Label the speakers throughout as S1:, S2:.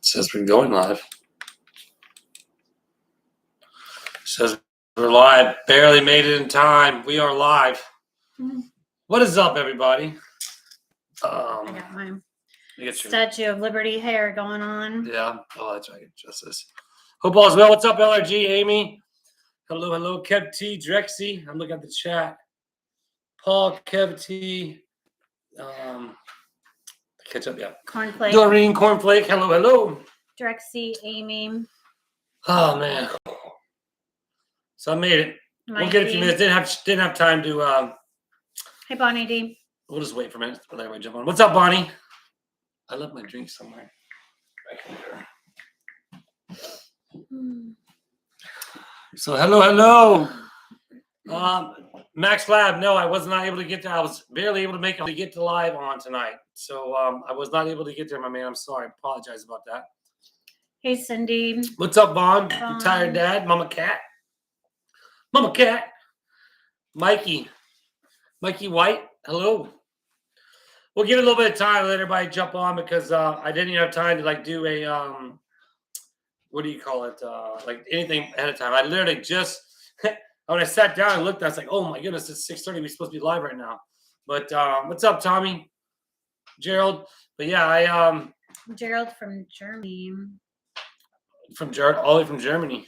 S1: Says we're going live. Says we're live. Barely made it in time. We are live.
S2: Mm-hmm.
S1: What is up, everybody?
S2: I got my Statue of Liberty hair going on.
S1: Yeah. Oh, that's right. Just this. Hope all is well. What's up, LRG? Amy? Hello, hello. Kev T. Drexy. I'm looking at the chat. Paul, Kev T. Catch up, yeah.
S2: Cornflake.
S1: Doreen, Cornflake. Hello, hello.
S2: Drexy, Amy.
S1: Oh, man. So I made it. We'll get a few minutes. Didn't have time to.
S2: Hey, Bonnie D.
S1: We'll just wait for a minute. Let everybody jump on. What's up, Bonnie? I left my drink somewhere. Right here. So hello. Max Lab. No, I was not able to get there. I was barely able to get to live on tonight. So I was not able to get there, my man. I'm sorry. I apologize about that.
S2: Hey, Cindy.
S1: What's up, Vaughn? Retired dad, Mama Cat. Mikey White. Hello. We'll give it a little bit of time to let everybody jump on because I didn't even have time to do a what do you call it? Like anything ahead of time. I literally just when I sat down and looked, I was like, oh my goodness, it's 6:30. We're supposed to be live right now. But what's up, Tommy? Gerald. But yeah,
S2: Gerald from Germany.
S1: All the way from Germany.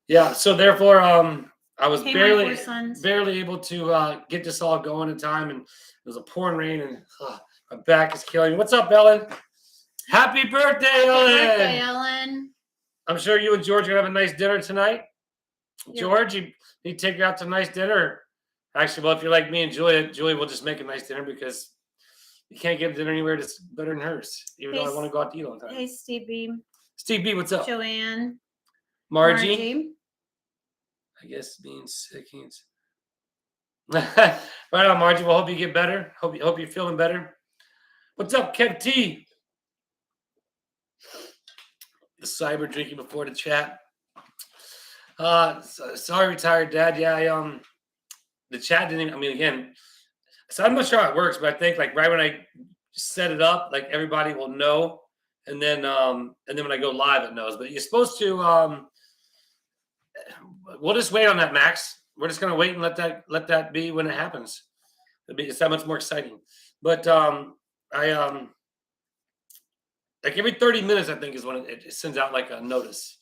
S1: Yeah, so therefore I was barely able to get this all going in time, and it was a pouring rain, and my back is killing me. What's up, Ellen? Happy birthday, Ellen!
S2: Happy birthday, Ellen!
S1: I'm sure you and George are gonna have a nice dinner tonight. Yeah. George, you need to take her out to a nice dinner. Actually, well, if you're like me and Julie will just make a nice dinner because you can't get dinner anywhere that's better than hers. Even though I want to go out to eat all the time.
S2: Hey, Steve B.
S1: Steve B, what's up?
S2: Joanne.
S1: Margie. I guess means seconds. Right on, Margie. Well, hope you get better. Hope you're feeling better. What's up, Kev T? The cyber drinking before the chat. Sorry, retired dad. Yeah, the chat didn't. Again. So I'm not sure how it works, but I think right when I set it up, everybody will know, and then when I go live, it knows. But you're supposed to. We'll just wait on that, Max. We're just gonna wait and let that be when it happens. It's that much more exciting. But I every 30 minutes, I think, is when it sends out a notice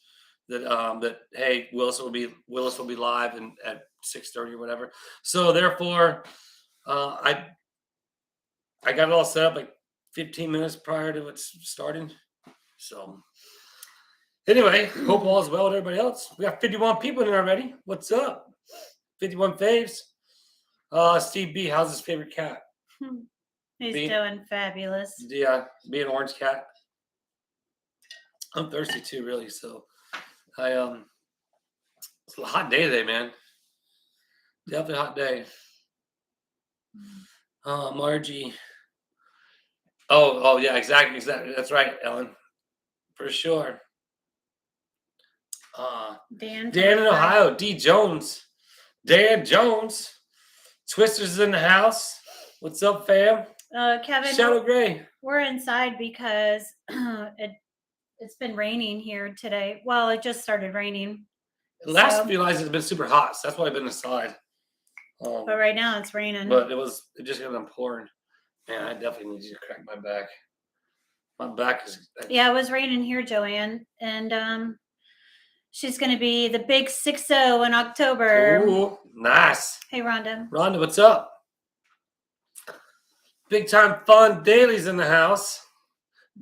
S1: that hey, Willis will be live at 6:30 or whatever. So therefore, I got it all set up 15 minutes prior to it starting. So. Anyway, hope all is well with everybody else. We got 51 people in here already. What's up? 51 faves. Steve B, how's his favorite cat?
S2: He's doing fabulous.
S1: Yeah, be an orange cat. I'm thirsty too, really. So it's a hot day today, man. Definitely a hot day. Margie. Oh yeah, exactly. That's right, Ellen. For sure. Dan in Ohio. D Jones. Dan Jones. Twisters is in the house. What's up, fam?
S2: Kevin.
S1: Shadow Gray.
S2: We're inside because it's been raining here today. Well, it just started raining.
S1: Last few nights it's been super hot, so that's why I've been inside.
S2: But right now it's raining.
S1: But it just got done pouring. Man, I definitely need you to crack my back. My back is.
S2: Yeah, it was raining here, Joanne, and she's going to be the big 6-0 in October.
S1: Ooh, nice.
S2: Hey, Rhonda.
S1: Rhonda, what's up? Big Time Fun Daily's in the house.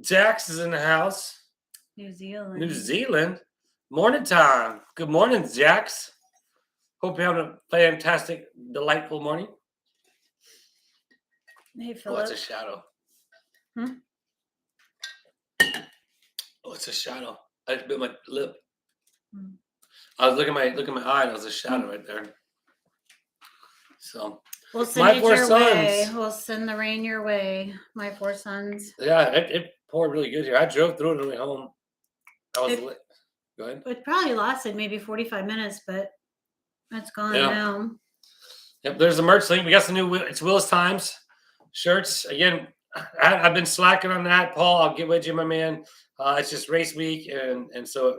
S1: Jax is in the house.
S2: New
S1: Zealand. Morning time. Good morning, Jax. Hope you're having a fantastic, delightful morning.
S2: Hey, Philip.
S1: Oh, it's a shadow. Oh, it's a shadow. I just bit my lip. I was looking at my eye, and it was a shadow right there. So
S2: we'll send it your way. We'll send the rain your way, my four sons.
S1: Yeah, it poured really good here. I drove through it on the way home. Go ahead.
S2: It probably lasted maybe 45 minutes, but it's gone now.
S1: Yep, there's a merch link. We got some new. It's Willis Times shirts. Again, I've been slacking on that, Paul. I'll get with you, my man. It's just race week, and so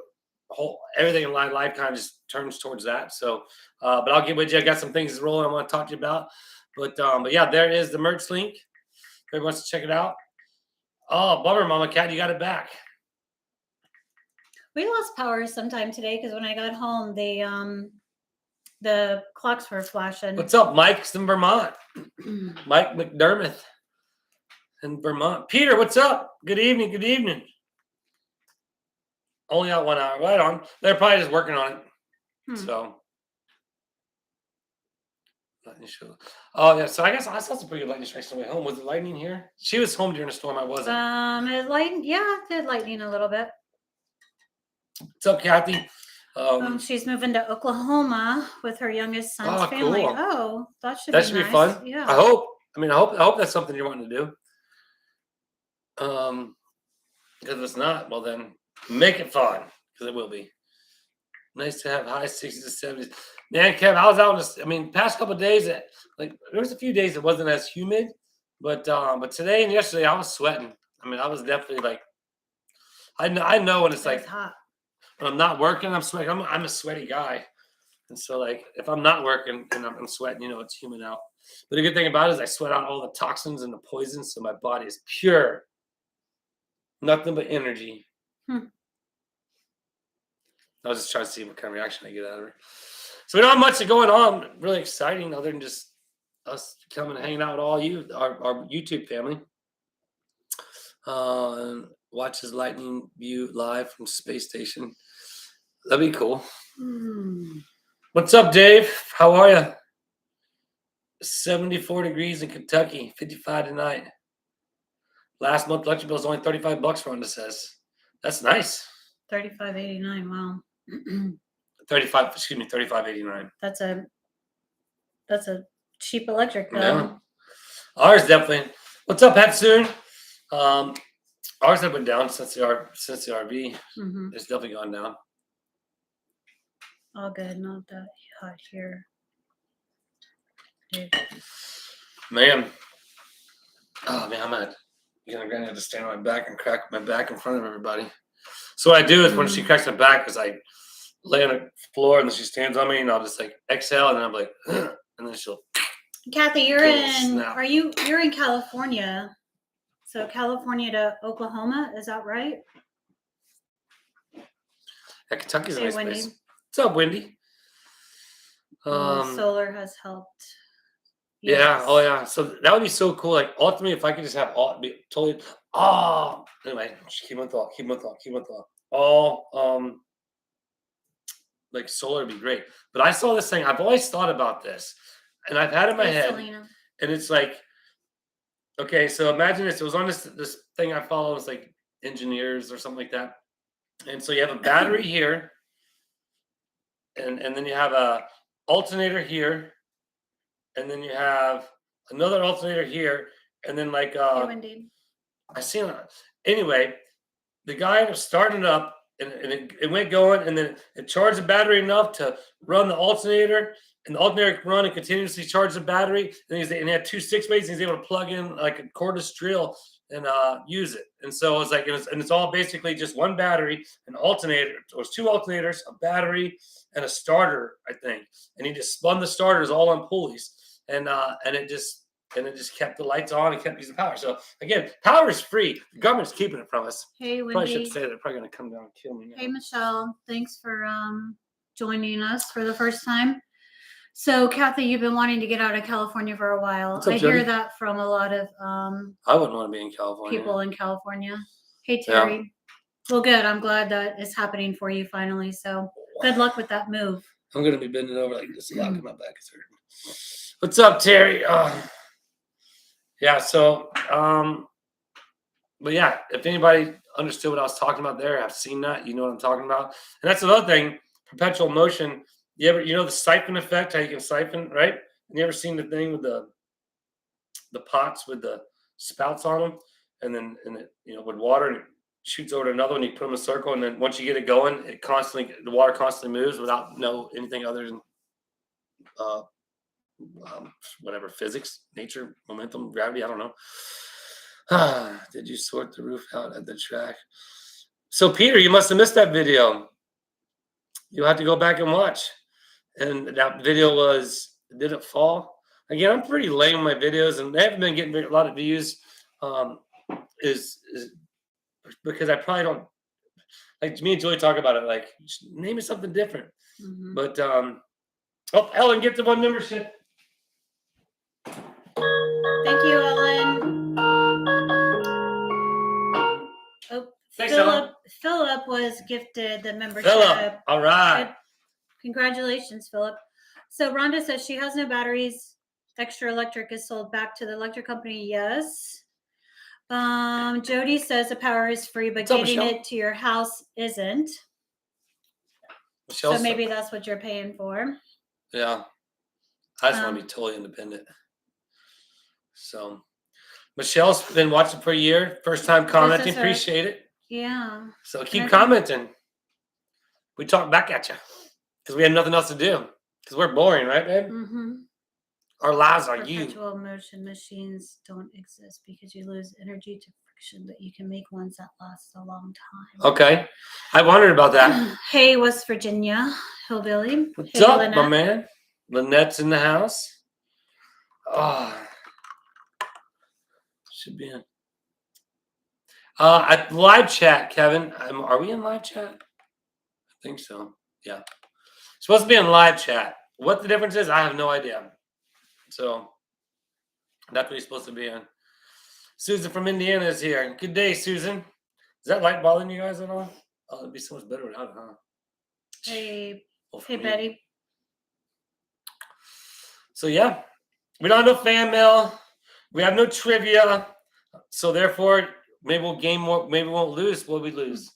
S1: everything in my life kind of just turns towards that. So, but I'll get with you. I got some things rolling I want to talk to you about. But yeah, there is the merch link. If everyone wants to check it out. Oh, bummer, Mama Cat, you got it back.
S2: We lost power sometime today because when I got home, the clocks were flashing.
S1: What's up, Mike's in Vermont? Mike McDermott in Vermont. Peter, what's up? Good evening. Good evening. Only out 1 hour. Right on. They're probably just working on it. So. Lightning show. Oh yeah. So I guess I saw some pretty good lightning strikes on the way home. Was it lightning here? She was home during the storm. I wasn't.
S2: It lightened. Yeah, it did lightning a little bit.
S1: What's up, Kathy?
S2: She's moving to Oklahoma with her youngest son's family.
S1: Cool.
S2: Oh, that should
S1: be
S2: nice.
S1: Fun.
S2: Yeah.
S1: I hope. I hope that's something you're wanting to do. Because if it's not, well then make it fun, because it will be. Nice to have high 60s to 70s. Man, Kev, I was out past couple of days, there was a few days it wasn't as humid, but today and yesterday I was sweating. I was definitely like, I know when it's like
S2: hot.
S1: When I'm not working, I'm sweating. I'm a sweaty guy, and so like if I'm not working and I'm sweating, it's humid out. But the good thing about it is I sweat out all the toxins and the poisons, so my body is pure, nothing but energy. I was just trying to see what kind of reaction I get out of her. So we don't have much going on, really exciting, other than just us coming and hanging out with all you, our YouTube family. Watches lightning view live from space station. That'd be cool. What's up, Dave? How are you? 74 degrees in Kentucky, 55 tonight. Last month electric bill was only $35 Rhonda says. That's nice.
S2: $35.89. Wow.
S1: 35.89.
S2: That's a cheap electric bill.
S1: Yeah. Ours definitely. What's up, Hatsoon? Ours have been down since the RV. It's definitely gone down.
S2: All good, not that hot here.
S1: Man. Oh man, I'm gonna have to stand on my back and crack my back in front of everybody. So what I do is when she cracks my back is I lay on the floor and then she stands on me and I'll just like exhale and then I'm like and then she'll.
S2: Kathy, you're in California. So California to Oklahoma, is that right?
S1: Yeah, Kentucky's a nice place. What's up, Wendy?
S2: Solar has helped.
S1: Yes. Yeah. Oh yeah. So that would be so cool. Like ultimately, if I could just have all be totally. Oh, anyway, just keep on thought. All like solar would be great. But I saw this thing. I've always thought about this, and I've had it in my head,
S2: Selena.
S1: And it's like, okay, so imagine this. It was on this thing I follow. It's like engineers or something like that. And so you have a battery here, and then you have a alternator here, and then you have another alternator here, and then like I seen it. Anyway, the guy ended up starting it up, and it went going, and then it charged the battery enough to run the alternator, and the alternator could run and continuously charge the battery. And he had 2 6-ways, and he's able to plug in like a cordless drill and use it. And so it's like, and it's all basically just one battery, an alternator. It was 2 alternators, a battery, and a starter, I think. And he just spun the starters all on pulleys, and it just kept the lights on and kept using power. So again, power is free. The government's keeping it from us.
S2: Hey, Wendy.
S1: Probably shouldn't say that. They're probably going to come down and kill me now.
S2: Hey, Michelle. Thanks for joining us for the first time. So, Kathy, you've been wanting to get out of California for a while.
S1: What's up,
S2: I hear that from a lot of
S1: I wouldn't want to be in California.
S2: People in California. Hey, Terry. Yeah. Well, good. I'm glad that it's happening for you finally. So, good luck with that move.
S1: I'm going to be bending over like this a lot because my back is hurting. What's up, Terry? Yeah, so, but yeah, if anybody understood what I was talking about there, I've seen that, you know what I'm talking about. And that's another thing, perpetual motion. You know the siphon effect, how you can siphon, right? And you ever seen the thing with the pots with the spouts on them, and then with water, and it shoots over to another one. You put them in a circle, and then once you get it going, the water constantly moves without anything other than whatever, physics, nature, momentum, gravity. I don't know. Did you sort the roof out at the track? So Peter, you must have missed that video. You'll have to go back and watch. And that video was, did it fall? Again, I'm pretty lame with my videos, and they haven't been getting a lot of views. Is because I probably don't like me and Julie talk about it. Like, name it something different.
S2: Mhm.
S1: But oh, Ellen, get the one membership.
S2: Thank you, Ellen. Oh,
S1: Thanks, Ellen.
S2: Philip was gifted the membership.
S1: Philip, all right.
S2: Good. Congratulations, Philip. So Rhonda says she has no batteries. Extra electric is sold back to the electric company. Yes. Jody says the power is free, but
S1: What's up,
S2: getting
S1: Michelle?
S2: it to your house isn't.
S1: Michelle's,
S2: So maybe that's what you're paying for.
S1: yeah. I just want to be totally independent. So Michelle's been watching for a year. First time commenting.
S2: is her-
S1: Appreciate it.
S2: Yeah.
S1: So keep
S2: I think-
S1: commenting. We talk back at you because we have nothing else to do. Because we're boring, right, babe?
S2: Mm-hmm.
S1: Our lives are you.
S2: Perpetual motion machines don't exist because you lose energy to friction, but you can make ones that last a long time.
S1: Okay. I wondered about that.
S2: Hey, West Virginia, hillbilly.
S1: What's
S2: Hey,
S1: up,
S2: Lynette.
S1: my man? Lynette's in the house. Oh, should be in. Live chat, Kevin. Are we in live chat? I think so. Yeah. Supposed to be in live chat. What the difference is, I have no idea. So that's what he's supposed to be in. Susan from Indiana is here. Good day, Susan. Is that light bothering you guys at all? Oh, it'd be so much better without it, huh?
S2: Hey,
S1: Well, for
S2: hey,
S1: me.
S2: Betty.
S1: So yeah, we don't have no fan mail. We have no trivia. So therefore, maybe we'll gain more. Maybe we won't lose. What we lose?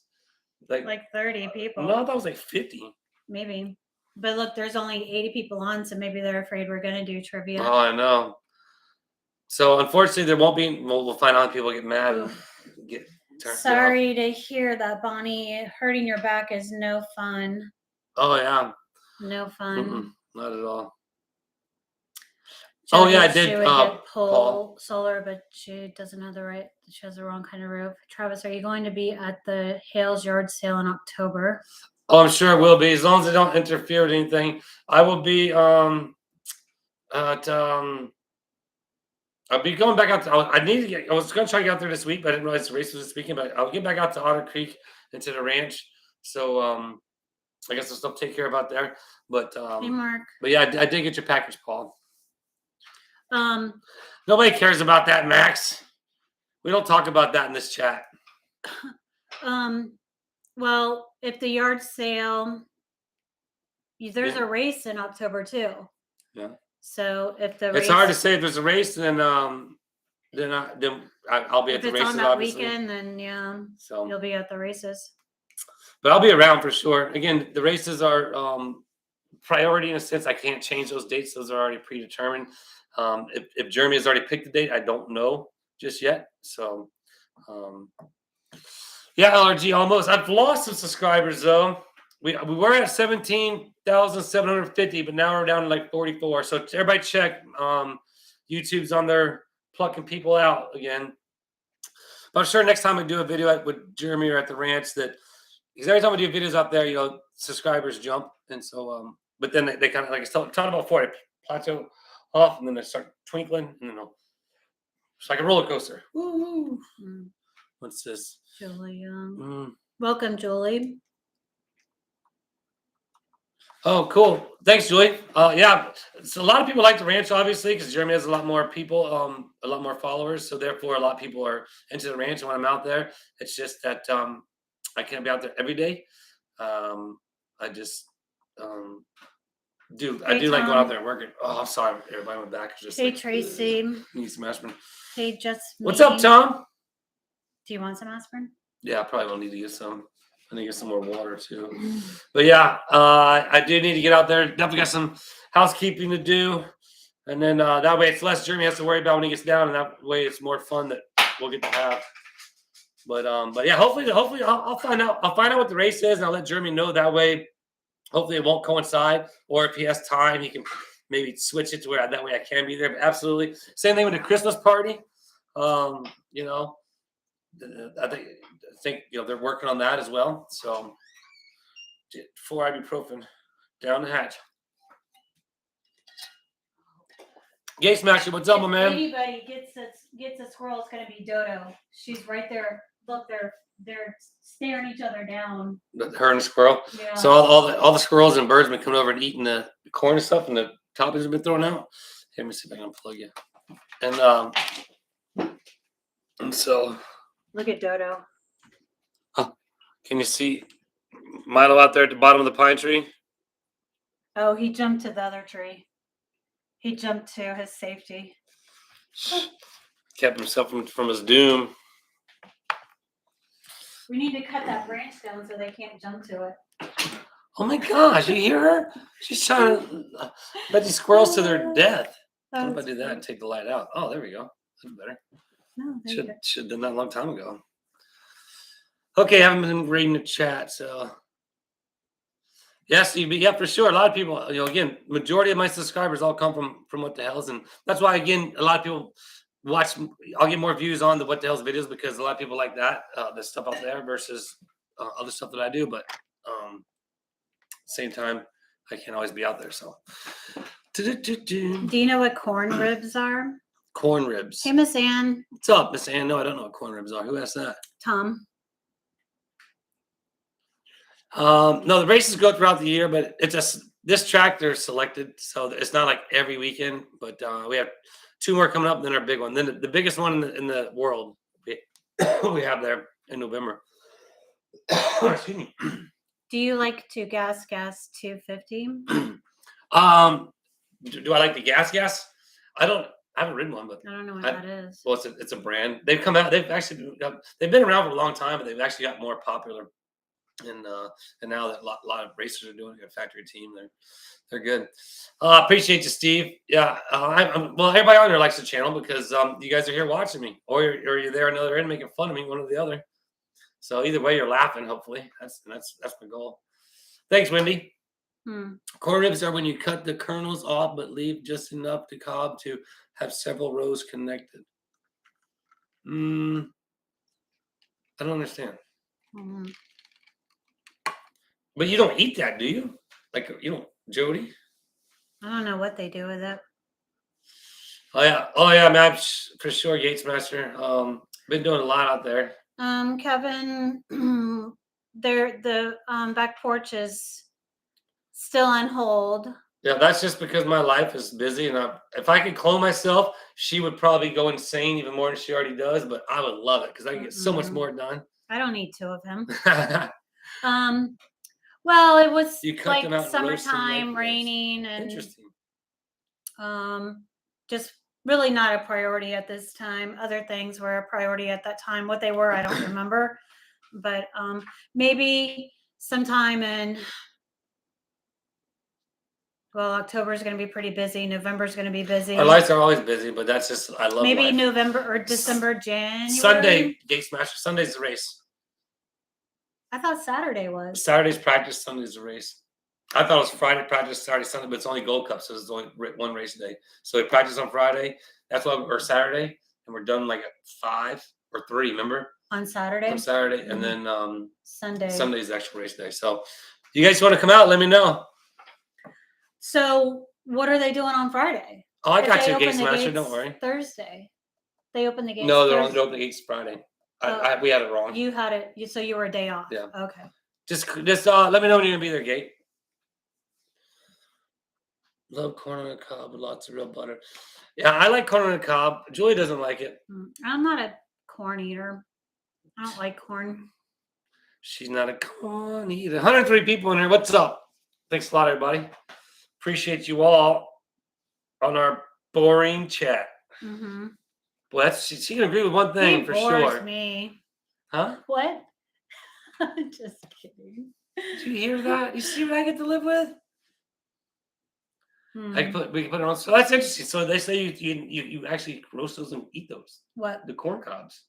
S2: Like 30 people.
S1: No, that was like 50.
S2: Maybe. But look, there's only 80 people on, so maybe they're afraid we're going to do trivia.
S1: Oh, I know. So unfortunately, there won't be. We'll find out people get mad and get turned off.
S2: Sorry to hear that, Bonnie. Hurting your back is no fun.
S1: Oh yeah.
S2: No fun.
S1: Not at all.
S2: Jody,
S1: Oh yeah, I
S2: she
S1: did.
S2: would get
S1: Paul.
S2: solar, but she doesn't have the right. She has the wrong kind of roof. Travis, are you going to be at the Hales yard sale in October?
S1: Oh, I'm sure it will be, as long as they don't interfere with anything. I will be at I'll be going back out to. I need to get. I was going to try to get out there this week, but I didn't realize the race was this weekend. But I'll get back out to Otter Creek and to the ranch. So I guess I'll still take care of out there. But
S2: Hey, Mark.
S1: But yeah, I did get your package, Paul.
S2: Um,
S1: Nobody cares about that, Max. We don't talk about that in this chat.
S2: Well, if the yard sale, there's
S1: Yeah.
S2: a race in October too.
S1: Yeah.
S2: So if the
S1: It's
S2: race,
S1: hard to say if there's a race, then I'll be at
S2: if
S1: the
S2: it's
S1: races,
S2: on that
S1: obviously.
S2: weekend, then yeah,
S1: So,
S2: you'll be at the races.
S1: but I'll be around for sure. Again, the races are priority in a sense. I can't change those dates; those are already predetermined. If Jeremy has already picked the date, I don't know just yet. So, yeah, LRG almost. I've lost some subscribers though. We were at 17,750, but now we're down to like 44. So everybody check. YouTube's on there plucking people out again. But I'm sure next time we do a video with Jeremy or at the ranch, that because every time we do videos out there, subscribers jump, and so but then they kind of like I was talking about before, they plateau off, and then they start twinkling, and it's like a roller coaster. Woo! What's this?
S2: Julie, welcome, Julie.
S1: Oh, cool. Thanks, Julie. Yeah, so a lot of people like the ranch, obviously, because Jeremy has a lot more people, a lot more followers. So therefore, a lot of people are into the ranch when I'm out there. It's just that I can't be out there every day. I just do. I do like going out there and working. Oh, I'm sorry, everybody. My back is just.
S2: Hey,
S1: like,
S2: Tracy.
S1: Need some aspirin.
S2: Hey, just.
S1: What's up, Tom?
S2: Do you want some aspirin?
S1: Yeah, I probably will need to get some. I need to get some more water too. But yeah, I do need to get out there. Definitely got some housekeeping to do. And then that way it's less Jeremy has to worry about when he gets down, and that way it's more fun that we'll get to have. But yeah, hopefully I'll find out. I'll find out what the race is, and I'll let Jeremy know that way. Hopefully it won't coincide, or if he has time, he can maybe switch it to where that way I can be there. But absolutely. Same thing with the Christmas party. You know, I think they're working on that as well. So 4 ibuprofen down the hatch. Gay Smasher, what's up, my
S2: If
S1: man?
S2: anybody gets a squirrel, it's gonna be Dodo. She's right there. Look, they're staring each other down.
S1: Her and the squirrel.
S2: Yeah.
S1: So all the squirrels and birds have been coming over and eating the corn and stuff, and the toppings have been thrown out. Here, let me see if I can unplug you. And so,
S2: Look at Dodo.
S1: can you see Milo out there at the bottom of the pine tree?
S2: Oh, he jumped to the other tree. He jumped to his safety.
S1: Kept himself from his doom.
S2: We need to cut that branch down so they can't jump to it.
S1: Oh my gosh, you hear her? She's trying to let these squirrels to their death. How about I do that and take the light out? Oh, there we go. That's better.
S2: No,
S1: Should have done that a long time ago. Okay, I haven't been reading the chat, so yes, yeah, for sure. A lot of people, again, majority of my subscribers all come from What the Hells, and that's why again, a lot of people watch. I'll get more views on the What the Hells videos because a lot of people like that, the stuff out there versus other stuff that I do. But same time, I can't always be out there. So,
S2: do you know what corn ribs are?
S1: Corn ribs.
S2: Hey, Miss Ann.
S1: What's up, Miss Ann? No, I don't know what corn ribs are. Who asked that?
S2: Tom.
S1: No, the races go throughout the year, but it's just this track they're selected, so it's not like every weekend. But we have 2 more coming up, and then our big one, then the biggest one in the world we have there in November. Excuse me.
S2: Do you like to gas 250?
S1: Do I like the gas? I haven't ridden one, but
S2: I don't know what that is.
S1: well, it's a brand. They've come out. They've been around for a long time, but they've actually got more popular. And now that a lot of racers are doing it, a factory team, they're good. Appreciate you, Steve. Yeah, well, everybody on there likes the channel because you guys are here watching me, or you're there on the other end making fun of me, one or the other. So either way, you're laughing. Hopefully, that's my goal. Thanks, Wendy. Corn ribs are when you cut the kernels off but leave just enough to cob to have several rows connected. I don't understand. But you don't eat that, do you? Like, you don't, Jody?
S2: I don't know what they do with it.
S1: Oh yeah, man, for sure, Gates Master. Been doing a lot out there.
S2: Kevin, the back porch is still on hold.
S1: Yeah, that's just because my life is busy, and if I could clone myself, she would probably go insane even more than she already does. But I would love it because I can get so much more done.
S2: I don't need 2 of him. Well, it was like summertime, raining, and
S1: interesting.
S2: Just really not a priority at this time. Other things were a priority at that time. What they were, I don't remember. But maybe sometime in October is going to be pretty busy. November is going to be busy.
S1: Our lights are always busy, but that's just I love.
S2: Maybe
S1: life.
S2: November or December, January.
S1: Sunday, Gate Smasher. Sunday's the race.
S2: I thought Saturday was.
S1: Saturday's practice, Sunday's the race. I thought it was Friday practice, Saturday, Sunday, but it's only Gold Cup, so it's only 1 race a day. So we practice on Friday. That's why or Saturday, and we're done like at 5 or 3. Remember?
S2: On Saturday.
S1: On Saturday, and then
S2: Sunday.
S1: Sunday's the actual race day. So, you guys want to come out? Let me know.
S2: So, what are they doing on Friday?
S1: Oh, I got you, Gate Smasher. Don't worry.
S2: Thursday. They open the gates.
S1: No, they're open the gates Friday. We had it wrong.
S2: You had it. So you were a day off.
S1: Yeah.
S2: Okay.
S1: Just let me know when you're gonna be there, Gate. Love corn on the cob with lots of real butter. Yeah, I like corn on the cob. Julie doesn't like it.
S2: I'm not a corn eater. I don't like corn.
S1: She's not a corn eater. 103 people in here. What's up? Thanks a lot, everybody. Appreciate you all on our boring chat. Well, she can agree with one thing for sure.
S2: Me.
S1: Huh?
S2: What? Just kidding.
S1: Did you hear that? You see what I get to live with? We can put it on. So that's interesting. So they say you actually roast those and eat those.
S2: What?
S1: The corn cobs.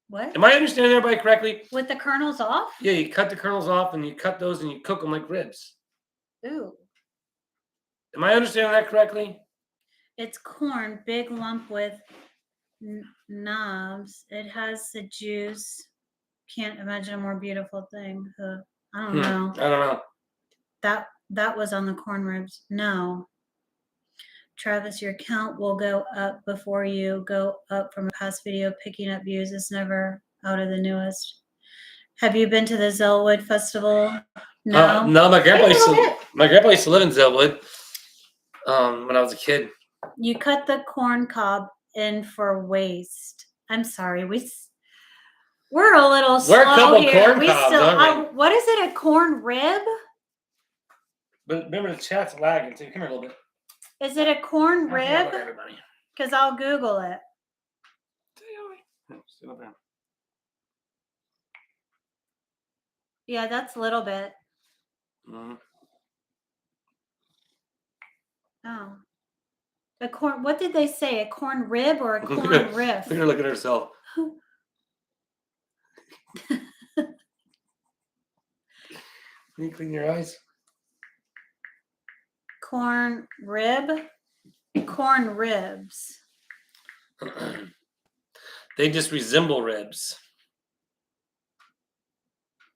S2: What?
S1: Am I understanding everybody correctly?
S2: With the kernels off?
S1: Yeah, you cut the kernels off and you cut those and you cook them like ribs.
S2: Ooh.
S1: Am I understanding that correctly?
S2: It's corn, big lump with knobs. It has the juice. Can't imagine a more beautiful thing. I don't
S1: I
S2: know.
S1: don't know.
S2: That was on the corn ribs. No. Travis, your count will go up before you go up from a past video picking up views. It's never out of the newest. Have you been to the Zellwood Festival? No.
S1: No, my grandpa
S2: Wait a
S1: used
S2: little bit.
S1: to live in Zellwood when I was a kid.
S2: You cut the corn cob in for waste. I'm sorry. We're a little
S1: We're a
S2: slow
S1: couple
S2: here.
S1: corn cobs, aren't we?
S2: What is it? A corn rib?
S1: But remember, the chat's lagging too. Come here a little bit.
S2: Is it a corn
S1: I forgot
S2: rib?
S1: about everybody.
S2: Because I'll Google it.
S1: Sit up there.
S2: Yeah, that's a little bit.
S1: Mhm.
S2: Oh. A corn, what did they say? A corn rib or a corn riff?
S1: Look at her look at herself. Can you clean your eyes?
S2: Corn rib? Corn ribs.
S1: They just resemble ribs.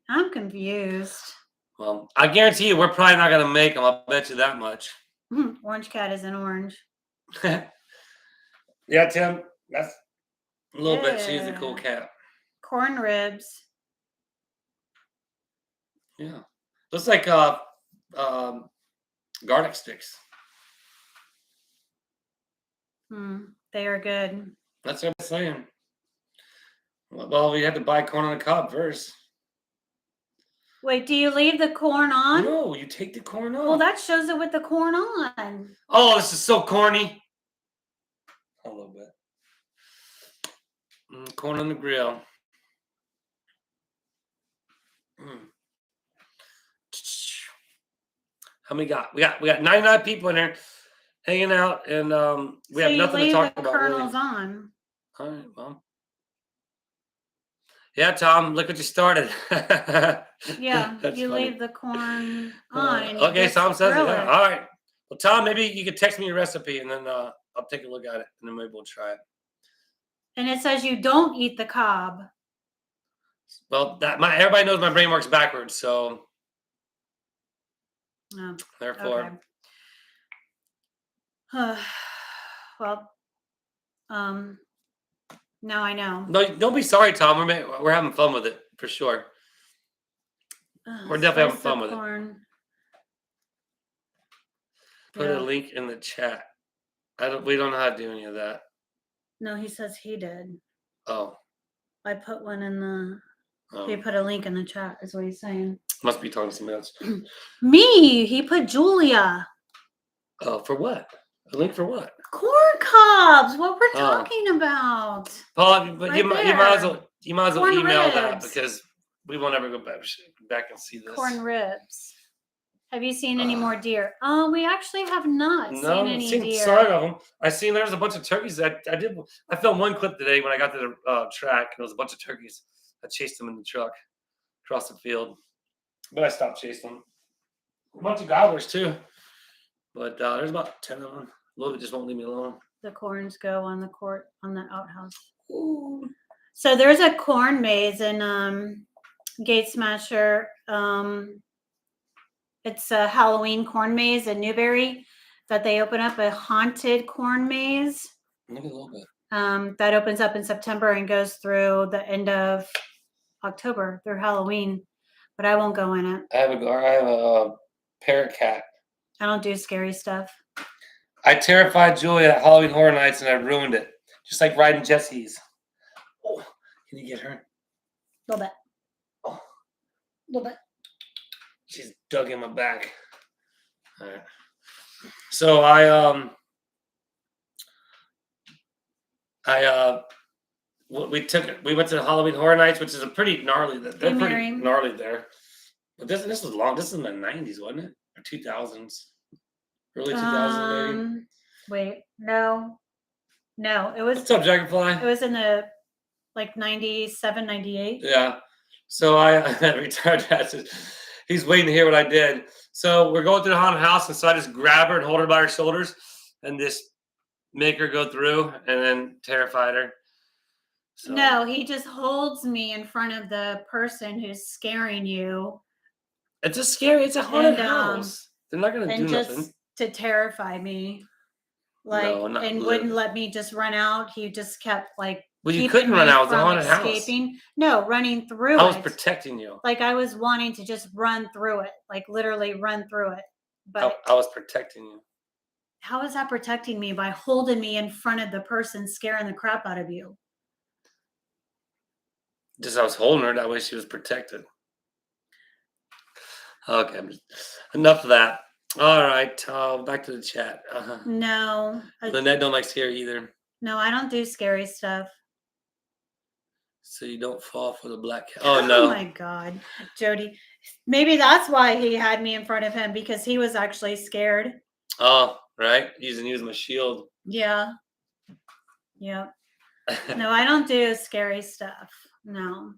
S2: I'm confused.
S1: Well, I guarantee you we're probably not going to make them. I'll bet you that much.
S2: Orange cat is an orange.
S1: Yeah, Tim, that's a little bit. She's a cool
S2: Yeah.
S1: cat.
S2: Corn ribs.
S1: Yeah. Looks like garlic sticks.
S2: They are good.
S1: That's what I'm saying. Well, we had to buy corn on the cob first.
S2: Wait, do you leave the corn on?
S1: No, you take the corn off.
S2: Well, that shows it with the corn on.
S1: Oh, this is so corny. A little bit. Corn on the grill. How many got? We got 99 people in there hanging out, and we have nothing to talk
S2: the
S1: about.
S2: kernels
S1: Really.
S2: on.
S1: All right, well. Yeah, Tom, look what you started.
S2: Yeah,
S1: That's
S2: you
S1: funny.
S2: leave the corn on. And
S1: Okay,
S2: just
S1: Tom says it.
S2: grill
S1: Yeah. All right. Well, Tom, maybe you could text me your recipe, and then I'll take a look at it, and then maybe we'll try it.
S2: And it says you don't eat the cob.
S1: Well, everybody knows my brain works backwards, so
S2: Oh,
S1: therefore.
S2: okay. Well, now I know.
S1: No, don't be sorry, Tom. We're having fun with it for sure. We're definitely having fun with it. Put a link in the chat. We don't know how to do any of that.
S2: No, he says he did.
S1: Oh.
S2: I put one in the. He put a link in the chat. Is what he's saying.
S1: Must be talking to somebody else.
S2: Me. He put Julia.
S1: Oh, for what? A link for what?
S2: Corn cobs. What we're talking about.
S1: Paul, but you might as well email that
S2: ribs.
S1: because we won't ever go back and see this.
S2: Corn ribs. Have you seen any more deer? We actually have not seen any deer.
S1: Some of them. I seen there's a bunch of turkeys. I filmed one clip today when I got to the track. And there was a bunch of turkeys. I chased them in the truck across the field, but I stopped chasing them. A bunch of gobblers too, but there's about 10 of them. A little bit just won't leave me alone.
S2: The corns go on the outhouse. Ooh. So there's a corn maze in Gate Smasher. It's a Halloween corn maze in Newberry that they open up a haunted corn maze.
S1: Maybe a little bit.
S2: That opens up in September and goes through the end of October through Halloween, but I won't go in it.
S1: I have a parrot cat.
S2: I don't do scary stuff.
S1: I terrified Julia at Halloween Horror Nights and I ruined it. Just like riding jet skis. Oh, can you get her?
S2: A little bit.
S1: Oh.
S2: A little bit.
S1: She's dug in my back. All right. So we went to Halloween Horror Nights, which is a pretty gnarly. They're pretty gnarly there. But this was long. This is in the 90s, wasn't it? Or 2000s. Early 2000s, maybe.
S2: Wait, no. It was.
S1: What's up, Dragonfly?
S2: It was in the 97, 98.
S1: Yeah. So retired dad. He's waiting to hear what I did. So we're going through the haunted house, and so I just grab her and hold her by her shoulders, and just make her go through and then terrified her. So
S2: No, he just holds me in front of the person who's scaring you.
S1: it's a haunted
S2: And,
S1: house. They're not gonna do
S2: And
S1: nothing.
S2: just to terrify me. Like,
S1: No, not
S2: and wouldn't let me just run out. He just kept like
S1: Well, you
S2: keeping
S1: couldn't run
S2: me
S1: out. It was a
S2: from
S1: haunted house.
S2: escaping. No, running through
S1: I was
S2: it.
S1: protecting you.
S2: Like I was wanting to just run through it, like literally run through it. But
S1: I was protecting you.
S2: how is that protecting me by holding me in front of the person scaring the crap out of you?
S1: Just I was holding her. That way she was protected. Okay. Enough of that. All right. Back to the chat.
S2: No,
S1: Lynette don't like scary either.
S2: no, I don't do scary stuff.
S1: So you don't fall for the black cat. Oh no.
S2: Oh my God, Jody. Maybe that's why he had me in front of him, because he was actually scared.
S1: Oh, right. Using my shield.
S2: Yeah. Yep. No, I don't do scary stuff. No.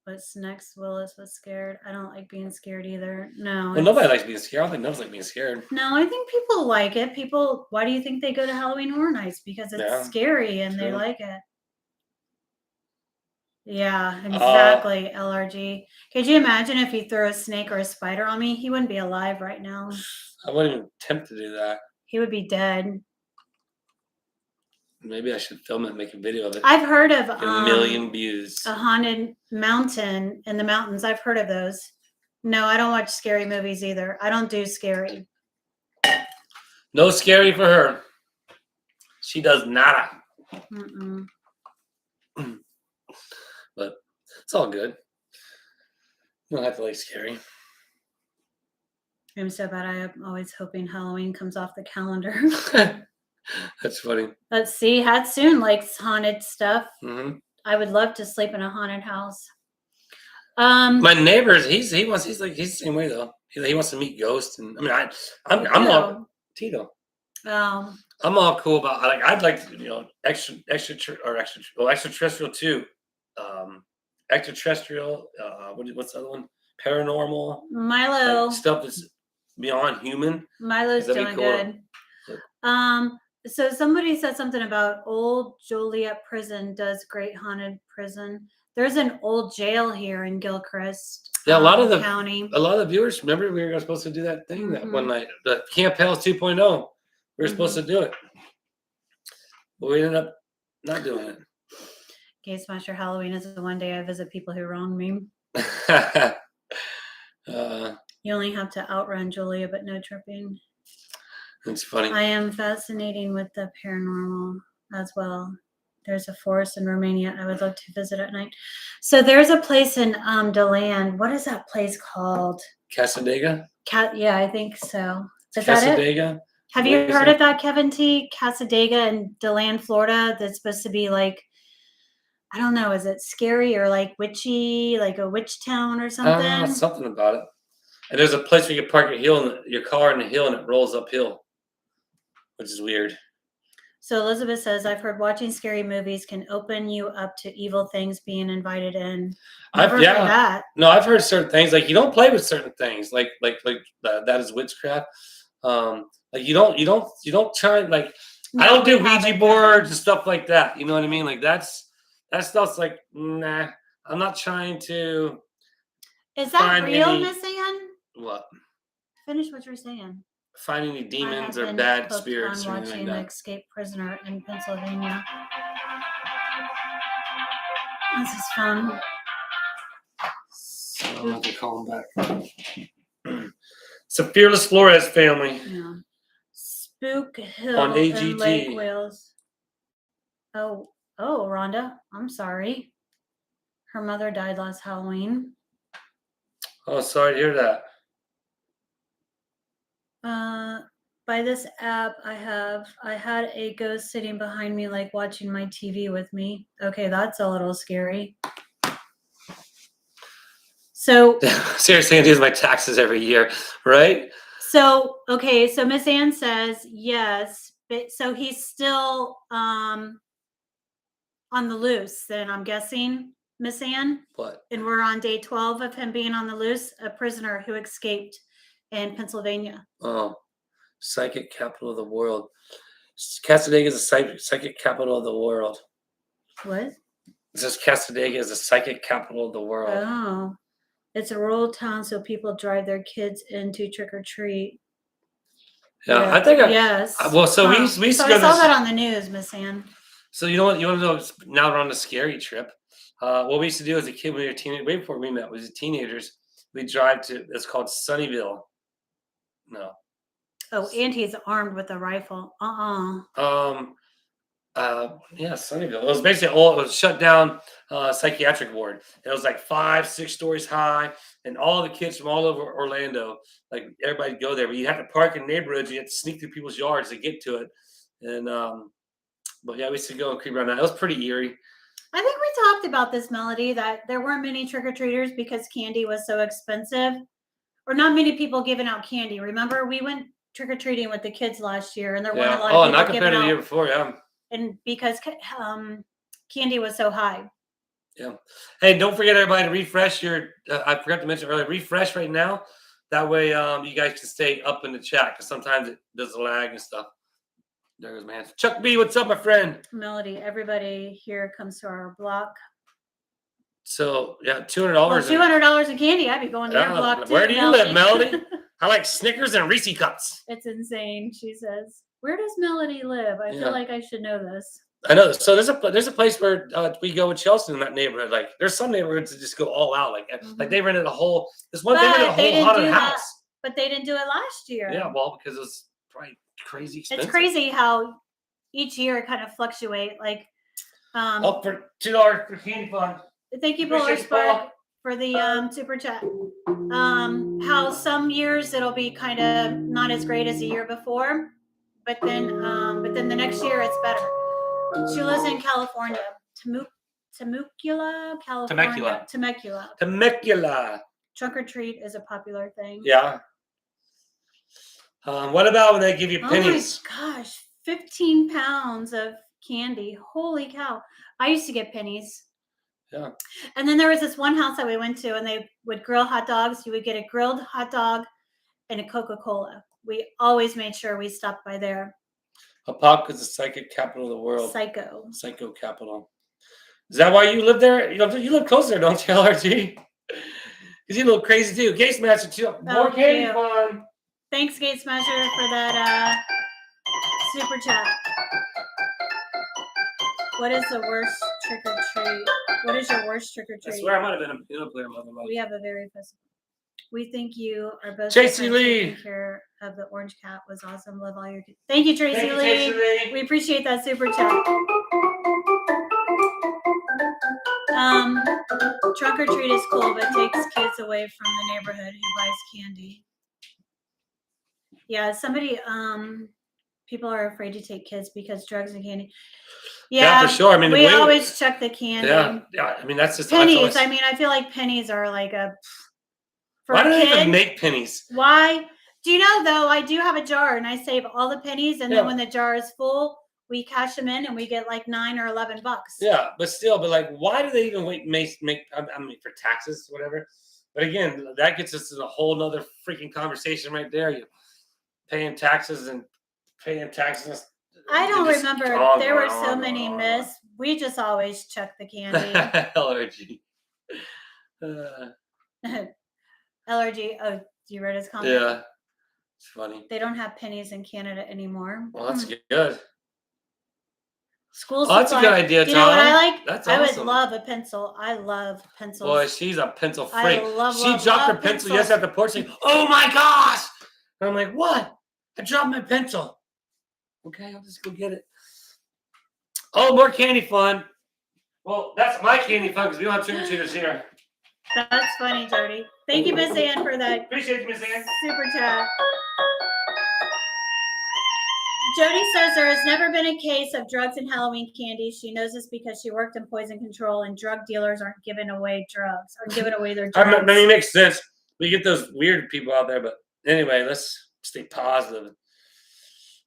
S2: What's next? Willis was scared. I don't like being scared either. No.
S1: Well, nobody likes being scared. I don't think nobody's like being scared.
S2: No, I think people like it. People, why do you think they go to Halloween Horror Nights? Because it's
S1: Yeah,
S2: scary and they
S1: true.
S2: like it. Yeah, exactly. LRG. Could you imagine if he threw a snake or a spider on me? He wouldn't be alive right now.
S1: I wouldn't even attempt to do that.
S2: He would be dead.
S1: Maybe I should film it and make a video of it.
S2: I've heard of
S1: Get a million views.
S2: a haunted mountain in the mountains. I've heard of those. No, I don't watch scary movies either. I don't do scary.
S1: No scary for her. She does nada.
S2: Mm-mm.
S1: But it's all good. You don't have to like scary.
S2: I'm so bad. I'm always hoping Halloween comes off the calendar.
S1: That's funny.
S2: Let's see. Hatsoon likes haunted stuff.
S1: Mm-hmm.
S2: I would love to sleep in a haunted house.
S1: My neighbors, he's the same way though. He wants to meet ghosts, and I mean, I'm all Tito.
S2: Oh.
S1: I'm all cool about I'd like to extraterrestrial too. Extraterrestrial. What's the other one? Paranormal.
S2: Milo.
S1: Stuff that's beyond human.
S2: Milo's doing good. So somebody said something about old Joliet prison does great haunted prison. There's an old jail here in Gilchrist.
S1: Yeah, a lot of the viewers remember we were supposed to do that thing that one night, the Camp Hells 2.0. We were supposed to do it, but we ended up not doing it.
S2: Game Smasher Halloween is the one day I visit people who wronged me. You only have to outrun Julia, but no tripping.
S1: It's funny.
S2: I am fascinating with the paranormal as well. There's a forest in Romania I would love to visit at night. So there's a place in DeLand. What is that place called?
S1: Casadega?
S2: Yeah, I think so. Is
S1: Casadega?
S2: that it? Have you heard of that, Kevin T? Casadega in DeLand, Florida. That's supposed to be like, I don't know, is it scary or like witchy, like a witch town or something?
S1: Something about it. And there's a place where you can park your car in the hill and it rolls uphill, which is weird.
S2: So Elizabeth says, I've heard watching scary movies can open you up to evil things being invited in. Never heard that.
S1: No, I've heard certain things. Like you don't play with certain things. Like that is witchcraft. Like you don't try like I don't do Ouija boards and stuff like that. You know what I mean? Like that stuff's like, nah. I'm not trying to.
S2: Is that real, Miss Ann?
S1: What?
S2: Finish what you're saying.
S1: Find any demons or bad spirits or anything
S2: watching
S1: like that.
S2: The Escaped Prisoner in Pennsylvania. This is fun.
S1: So I'm going to call him back. It's a Fearless Flores family.
S2: Yeah. Spook Hill
S1: on AGT.
S2: in Lake Wales. Oh, Rhonda, I'm sorry. Her mother died last Halloween.
S1: Oh, sorry to hear that.
S2: By this app, I had a ghost sitting behind me, like watching my TV with me. Okay, that's a little scary. So
S1: seriously, I do my taxes every year, right?
S2: So Miss Ann says yes, but so he's still on the loose. Then I'm guessing, Miss Ann.
S1: What?
S2: And we're on day 12 of him being on the loose, a prisoner who escaped in Pennsylvania.
S1: Oh, Psychic capital of the world. Casadega is the psychic capital of the world.
S2: What?
S1: It says Casadega is the psychic capital of the world.
S2: Oh, it's a rural town, so people drive their kids in to trick or treat.
S1: Yeah, I think
S2: yes.
S1: Well, so we used
S2: So
S1: to go
S2: I saw
S1: this.
S2: that on the news, Miss Ann.
S1: So you know what? You want to know? Now we're on a scary trip. What we used to do as a kid when we were teenagers, way before we met, was teenagers. We drive to. It's called Sunnyvale. No.
S2: Oh, and he's armed with a rifle.
S1: Yeah, Sunnyvale. It was basically all. It was shut down psychiatric ward. It was like 5, 6 stories high, and all the kids from all over Orlando, like everybody go there. But you have to park in neighborhoods. You have to sneak through people's yards to get to it. And but yeah, we used to go and creep around that. It was pretty eerie.
S2: I think we talked about this, Melody, that there weren't many trick-or-treaters because candy was so expensive. Or not many people giving out candy. Remember, we went trick-or-treating with the kids last year, and there weren't a lot of people
S1: not compared
S2: giving
S1: to the
S2: out.
S1: year before, yeah.
S2: And because candy was so high.
S1: Yeah. Hey, don't forget, everybody, to refresh your. I forgot to mention earlier. Refresh right now. That way, you guys can stay up in the chat because sometimes it does lag and stuff. There goes my hands. Chuck B, what's up, my friend?
S2: Melody, everybody here comes to our block.
S1: So yeah, $200.
S2: Well, $200 in candy. I'd be going to your block too.
S1: Where do you live, Melody? I like Snickers and Reese cups.
S2: It's insane. She says, "Where does Melody live?" I feel like I should know this.
S1: I know. So there's a place where we go with Chelsea in that neighborhood. Like there's some neighborhoods that just go all out. Like they rented a whole. This one they rented a whole haunted house.
S2: But they didn't do it last year.
S1: Yeah, well, because it was probably crazy expensive.
S2: It's crazy how each year it kind of fluctuate. Like
S1: up for $2 for candy fund.
S2: Thank you, Polar Spark, for the super chat. How some years it'll be kind of not as great as the year before, but then the next year it's better. She lives in California, Temecula, California. Temecula. Trunk or treat is a popular thing.
S1: Yeah. What about when they give you pennies?
S2: Oh my gosh, 15 pounds of candy. Holy cow. I used to get pennies.
S1: Yeah.
S2: And then there was this one house that we went to, and they would grill hot dogs. You would get a grilled hot dog and a Coca-Cola. We always made sure we stopped by there.
S1: Apopka is the psychic capital of the world.
S2: Psycho
S1: capital. Is that why you live there? You live close there, don't you, LRG? Because you look crazy too. Gate Smasher too. More candy fun.
S2: Thanks, Gate Smasher, for that super chat. What is the worst trick or treat? What is your worst trick or treat?
S1: I swear I might have been a piano player.
S2: We have a very festival. We think you are both
S1: Tracy Lee.
S2: Taking care of the orange cat was awesome. Love all your kids. Thank you, Tracy Lee. We appreciate that super chat. Trunk or treat is cool, but takes kids away from the neighborhood who buys candy. Yeah, people are afraid to take kids because drugs and candy.
S1: Yeah, for sure. I mean,
S2: we always check the candy.
S1: Yeah. I mean, that's just
S2: pennies. I feel like pennies are like a.
S1: Why do they even make pennies?
S2: Why? Do you know though? I do have a jar, and I save all the pennies, and then when the jar is full, we cash them in, and we get like $9 or $11.
S1: Yeah, but like, why do they even make? I mean, for taxes, whatever. But again, that gets us to a whole nother freaking conversation right there. You paying taxes.
S2: I don't remember. There were so many myths. We just always check the candy.
S1: LRG.
S2: LRG. Oh, do you read his comment?
S1: Yeah, it's funny.
S2: They don't have pennies in Canada anymore.
S1: Well, that's good.
S2: School supply.
S1: That's a good idea, Tom.
S2: You know what I like?
S1: That's
S2: awesome.
S1: awesome.
S2: I would love a pencil. I love pencils.
S1: Boy, she's a pencil freak. She dropped her pencil
S2: pencils.
S1: yesterday at the porch saying, "Oh my gosh!" And I'm like, "What? I dropped my pencil." Okay, I'll just go get it. Oh, more candy fun. Well, that's my candy fun because we don't have trick-or-treaters here.
S2: That's funny, Jody. Thank you, Miss Ann, for that.
S1: Appreciate you, Miss Ann.
S2: Super chat. Jody says there has never been a case of drugs and Halloween candy. She knows this because she worked in poison control, and drug dealers aren't giving away drugs or giving away their drugs.
S1: I mean, it makes sense. We get those weird people out there, but anyway, let's stay positive.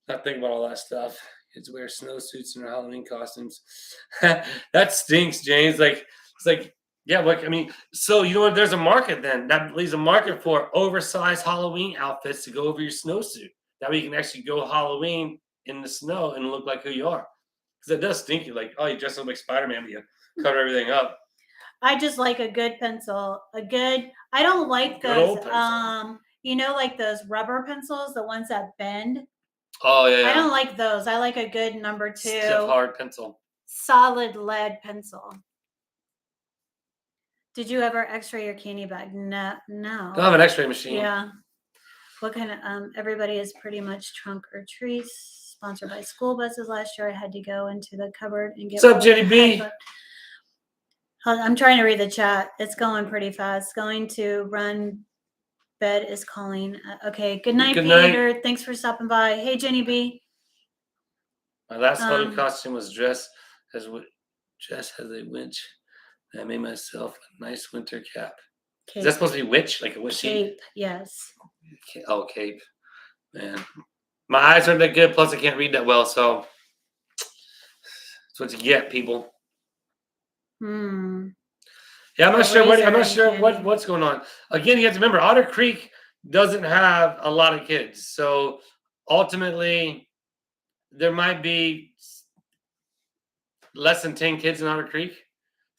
S1: Not think about all that stuff. Kids wear snowsuits in their Halloween costumes. That stinks, James. It's like, yeah, I mean, so you know what? There's a market then. That leaves a market for oversized Halloween outfits to go over your snowsuit. That way you can actually go Halloween in the snow and look like who you are. Because it does stink you like, oh, you dress up like Spider-Man, but you cover everything up.
S2: I just like a good pencil. I don't like
S1: Good
S2: those,
S1: old pencil.
S2: like those rubber pencils, the ones that bend.
S1: Oh, yeah,
S2: I
S1: yeah.
S2: don't like those. I like a good number 2
S1: Stiff, hard pencil.
S2: solid lead pencil. Did you ever x-ray your candy bag? No.
S1: Don't have an x-ray machine.
S2: Yeah. What kind of everybody is pretty much trunk or treats. Sponsored by school buses. Last year I had to go into the cupboard and get
S1: What's up, Jenny B?
S2: I'm trying to read the chat. It's going pretty fast. Going to run. Bed is calling. Okay. Good night, Peter. Thanks for stopping by. Hey, Jenny B.
S1: My last Halloween costume was dressed as a witch. I made myself a nice winter cap.
S2: Cape.
S1: Is that supposed to be witch? Like a witch?
S2: Cape, yes.
S1: Oh, cape. Man. My eyes aren't that good, plus I can't read that well, so that's what you get, people. Yeah, I'm not sure what's going on. Again, you have to remember, Otter Creek doesn't have a lot of kids, so ultimately there might be less than 10 kids in Otter Creek,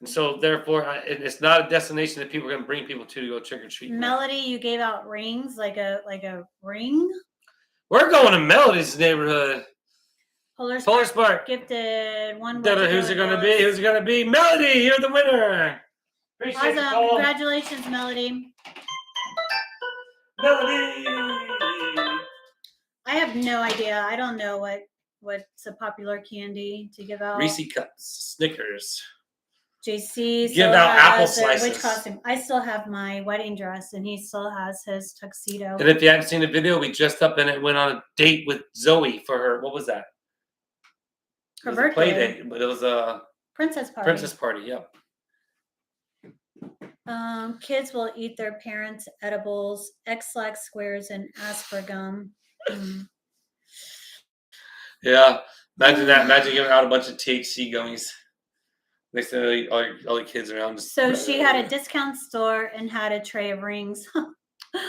S1: and so therefore it's not a destination that people are going to bring people to go trick or treat.
S2: Melody, you gave out rings, like a ring.
S1: We're going to Melody's neighborhood.
S2: Polar
S1: Spark
S2: gifted one.
S1: Who's it going to be? Who's it going to be? Melody, you're the winner. Appreciate
S2: awesome.
S1: it,
S2: Congratulations, Melody.
S1: Melody.
S2: I have no idea. I don't know what's a popular candy to give out.
S1: Reese Cups, Snickers.
S2: JC
S1: give out apple slices.
S2: Which costume? I still have my wedding dress, and he still has his tuxedo.
S1: And if you haven't seen the video, we dressed up and it went on a date with Zoe for her. What was that?
S2: Her
S1: birthday.
S2: Play
S1: date, but it was a
S2: princess party.
S1: Princess party. Yep.
S2: Kids will eat their parents' edibles, X-lax squares, and aspargum.
S1: Yeah, imagine that. Imagine giving out a bunch of THC gummies. Next to all the kids around.
S2: So she had a discount store and had a tray of rings.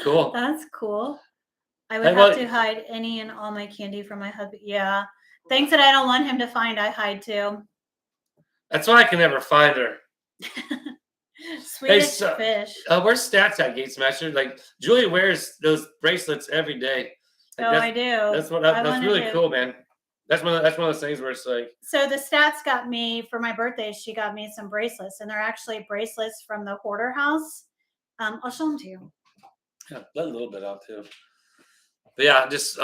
S1: Cool.
S2: That's cool. I would have to hide any and all my candy from my husband. Yeah. Things that I don't want him to find, I hide too.
S1: That's why I can never find her.
S2: Swedish fish.
S1: Where's Stats at, Gate Smasher? Like, Julie wears those bracelets every day. Like,
S2: I do.
S1: That's really cool, man. That's one of those things where it's like.
S2: So the Stats got me for my birthday. She got me some bracelets, and they're actually bracelets from the Hoarder House. I'll show them to you.
S1: Yeah, let a little bit out too. But yeah, just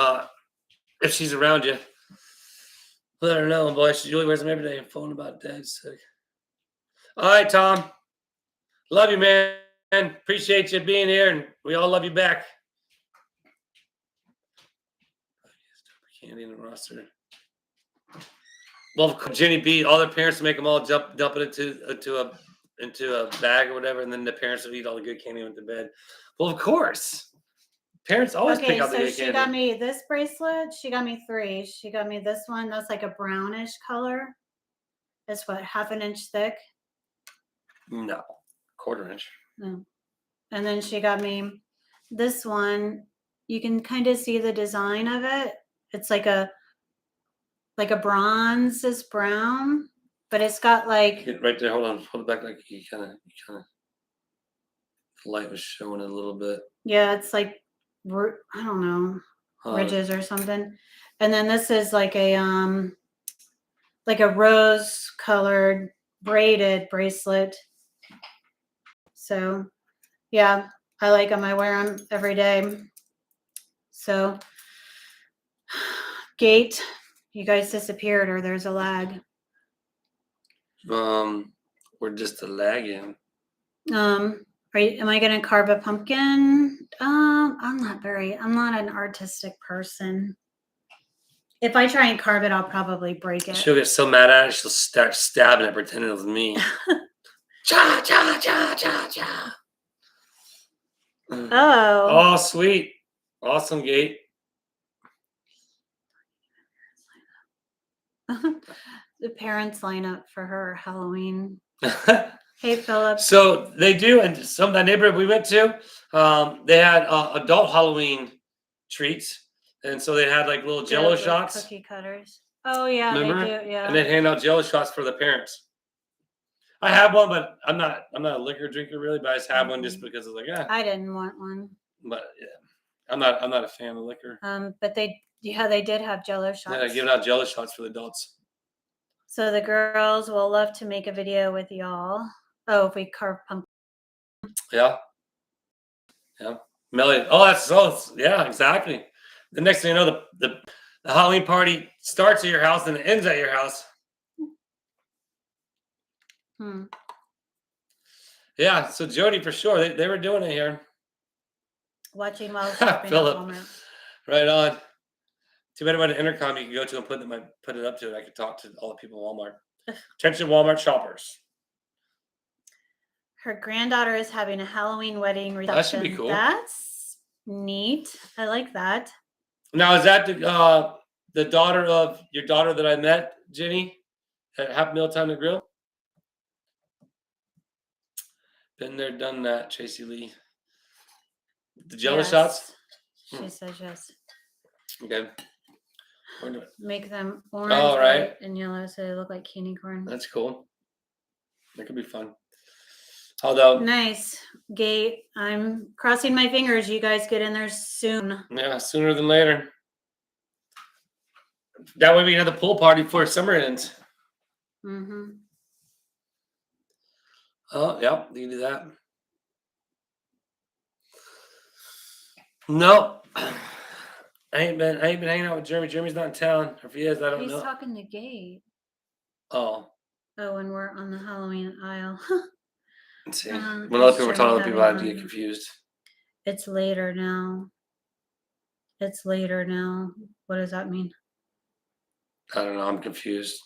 S1: if she's around you, let her know, boy. Julie wears them every day. Phone about dad's sick. All right, Tom. Love you, man. Appreciate you being here, and we all love you back. Candy in the roster. Well, Jenny B, all their parents make them all dump it into a bag or whatever, and then the parents will eat all the good candy and went to bed. Well, of course. Parents always pick out the good candy.
S2: So she got me this bracelet. She got me 3. She got me this one. That's like a brownish color. It's what, half an inch thick?
S1: No, quarter inch.
S2: No. And then she got me this one. You can kind of see the design of it. It's like a bronze brown, but it's got like
S1: right there. Hold it back. Like you kind of. The light was showing it a little bit.
S2: Yeah, it's like I don't know, ridges or something. And then this is like a rose-colored braided bracelet. So, yeah, I like them. I wear them every day. So, Gate, you guys disappeared, or there's a lag.
S1: We're just a lagging.
S2: Am I going to carve a pumpkin? I'm not an artistic person. If I try and carve it, I'll probably break it.
S1: She'll get so mad at it, she'll start stabbing it, pretending it was me. Cha, cha, cha, cha, cha. Oh, sweet. Awesome, Gate.
S2: The parents line up for her Halloween. Hey, Philip.
S1: So they do, and some of that neighborhood we went to, they had adult Halloween treats, and so they had like little
S2: Do it
S1: Jello
S2: with
S1: shots.
S2: Cookie cutters. Oh yeah,
S1: Remember?
S2: they do. Yeah.
S1: And they'd hand out Jello shots for the parents. I have one, but I'm not a liquor drinker really, but I just have one just because it's like,
S2: I didn't want one.
S1: But yeah, I'm not a fan of liquor.
S2: But they did have Jello shots.
S1: Yeah, giving out Jello shots for the adults.
S2: So the girls will love to make a video with y'all. Oh, if we carve pumpkin.
S1: Yeah. Yeah. Melly. Yeah, exactly. The next thing you know, the Halloween party starts at your house and it ends at your house. Yeah, so Jody for sure. They were doing it here.
S2: Watching while shopping at
S1: Philip.
S2: Walmart.
S1: Right on. Too bad about an intercom you can go to and put it up to it. I could talk to all the people in Walmart. Attention Walmart shoppers.
S2: Her granddaughter is having a Halloween wedding reception.
S1: That should be cool.
S2: That's neat. I like that.
S1: Now is that the daughter of your daughter that I met, Jenny, at Happy Meal Time to Grill? Been there, done that, Tracy Lee. The Jello shots?
S2: She says yes.
S1: Okay.
S2: Make them orange, white, and yellow so they look like candy corn.
S1: That's cool. That could be fun. Although
S2: nice gate. I'm crossing my fingers you guys get in there soon.
S1: Yeah, sooner than later. That way we can have the pool party before summer ends.
S2: Mm-hmm.
S1: Oh, yep, you can do that. Nope. I ain't been hanging out with Jeremy. Jeremy's not in town. If he is, I don't know.
S2: He's talking to Gate.
S1: Oh.
S2: Oh, and we're on the Halloween aisle.
S1: Let's see. When other people were telling other people, I'd get confused.
S2: It's later now. It's later now. What does that mean?
S1: I don't know. I'm confused.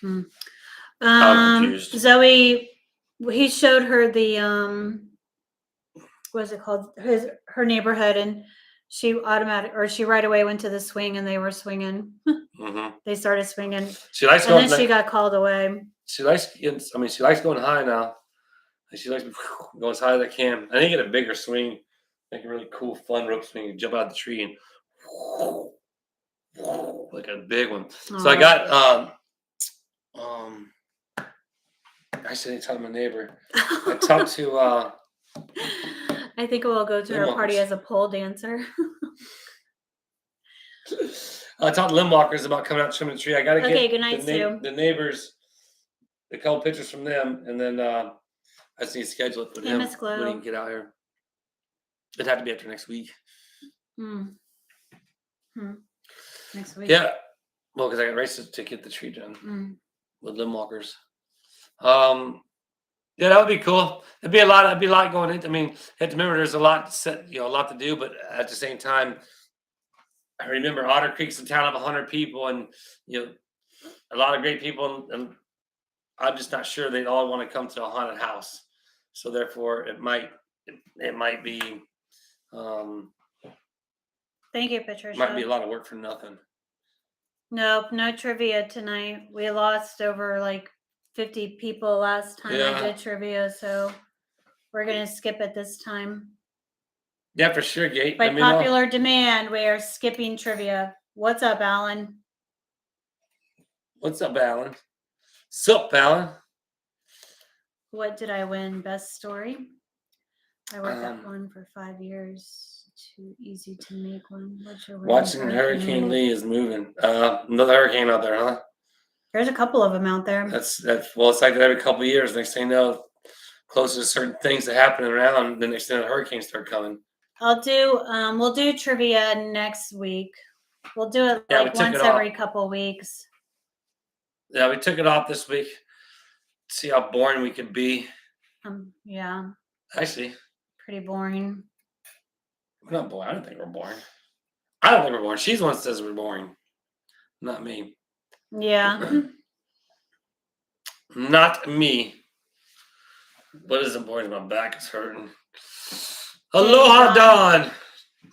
S2: I'm confused. Zoe, he showed her the what is it called? Her neighborhood, and she right away went to the swing, and they were swinging. They started swinging.
S1: She likes going.
S2: And then she got called away.
S1: She likes going high now. She likes going as high as I can. I need to get a bigger swing, like a really cool, fun rope swing. You jump out of the tree and like a big one. So I got I said to my neighbor. I talked to
S2: I think we'll go to her party as a pole dancer.
S1: I talked to limb walkers about coming out trimming the tree. I got to get
S2: good night,
S1: the neighbors a couple pictures from them, and then I just need to schedule it with him when he can get out here. It'd have to be after next week.
S2: Next week.
S1: Yeah, well, because I got races to get the tree done with limb walkers. Yeah, that would be cool. It'd be a lot going into. I mean, you have to remember there's a lot to do, but at the same time, I remember Otter Creek's a town of 100 people, and a lot of great people, and I'm just not sure they'd all want to come to a haunted house. So therefore, it might be.
S2: Thank you, Patricia.
S1: Might be a lot of work for nothing.
S2: Nope, no trivia tonight. We lost over like 50 people last time I did trivia, so we're gonna skip it this time.
S1: Yeah, for sure, Gate.
S2: By popular demand, we are skipping trivia. What's up, Alan?
S1: What's up, Alan? Sup, Alan?
S2: What did I win? Best story? I worked at one for 5 years. Too easy to make one. What's your
S1: Watching Hurricane Lee is moving. Another hurricane out there, huh?
S2: There's a couple of them out there.
S1: That's well, it's like that every couple of years. Next thing you know, closer to certain things that happen around, the next thing the hurricanes start coming.
S2: We'll do trivia next week. We'll do it once every couple weeks.
S1: Yeah, we took it off this week. See how boring we could be.
S2: Yeah.
S1: Actually.
S2: Pretty boring.
S1: We're not boring. I don't think we're boring. I don't think we're boring. She's the one that says we're boring. Not me.
S2: Yeah.
S1: Not me. What isn't boring? My back is hurting. Aloha, Dawn.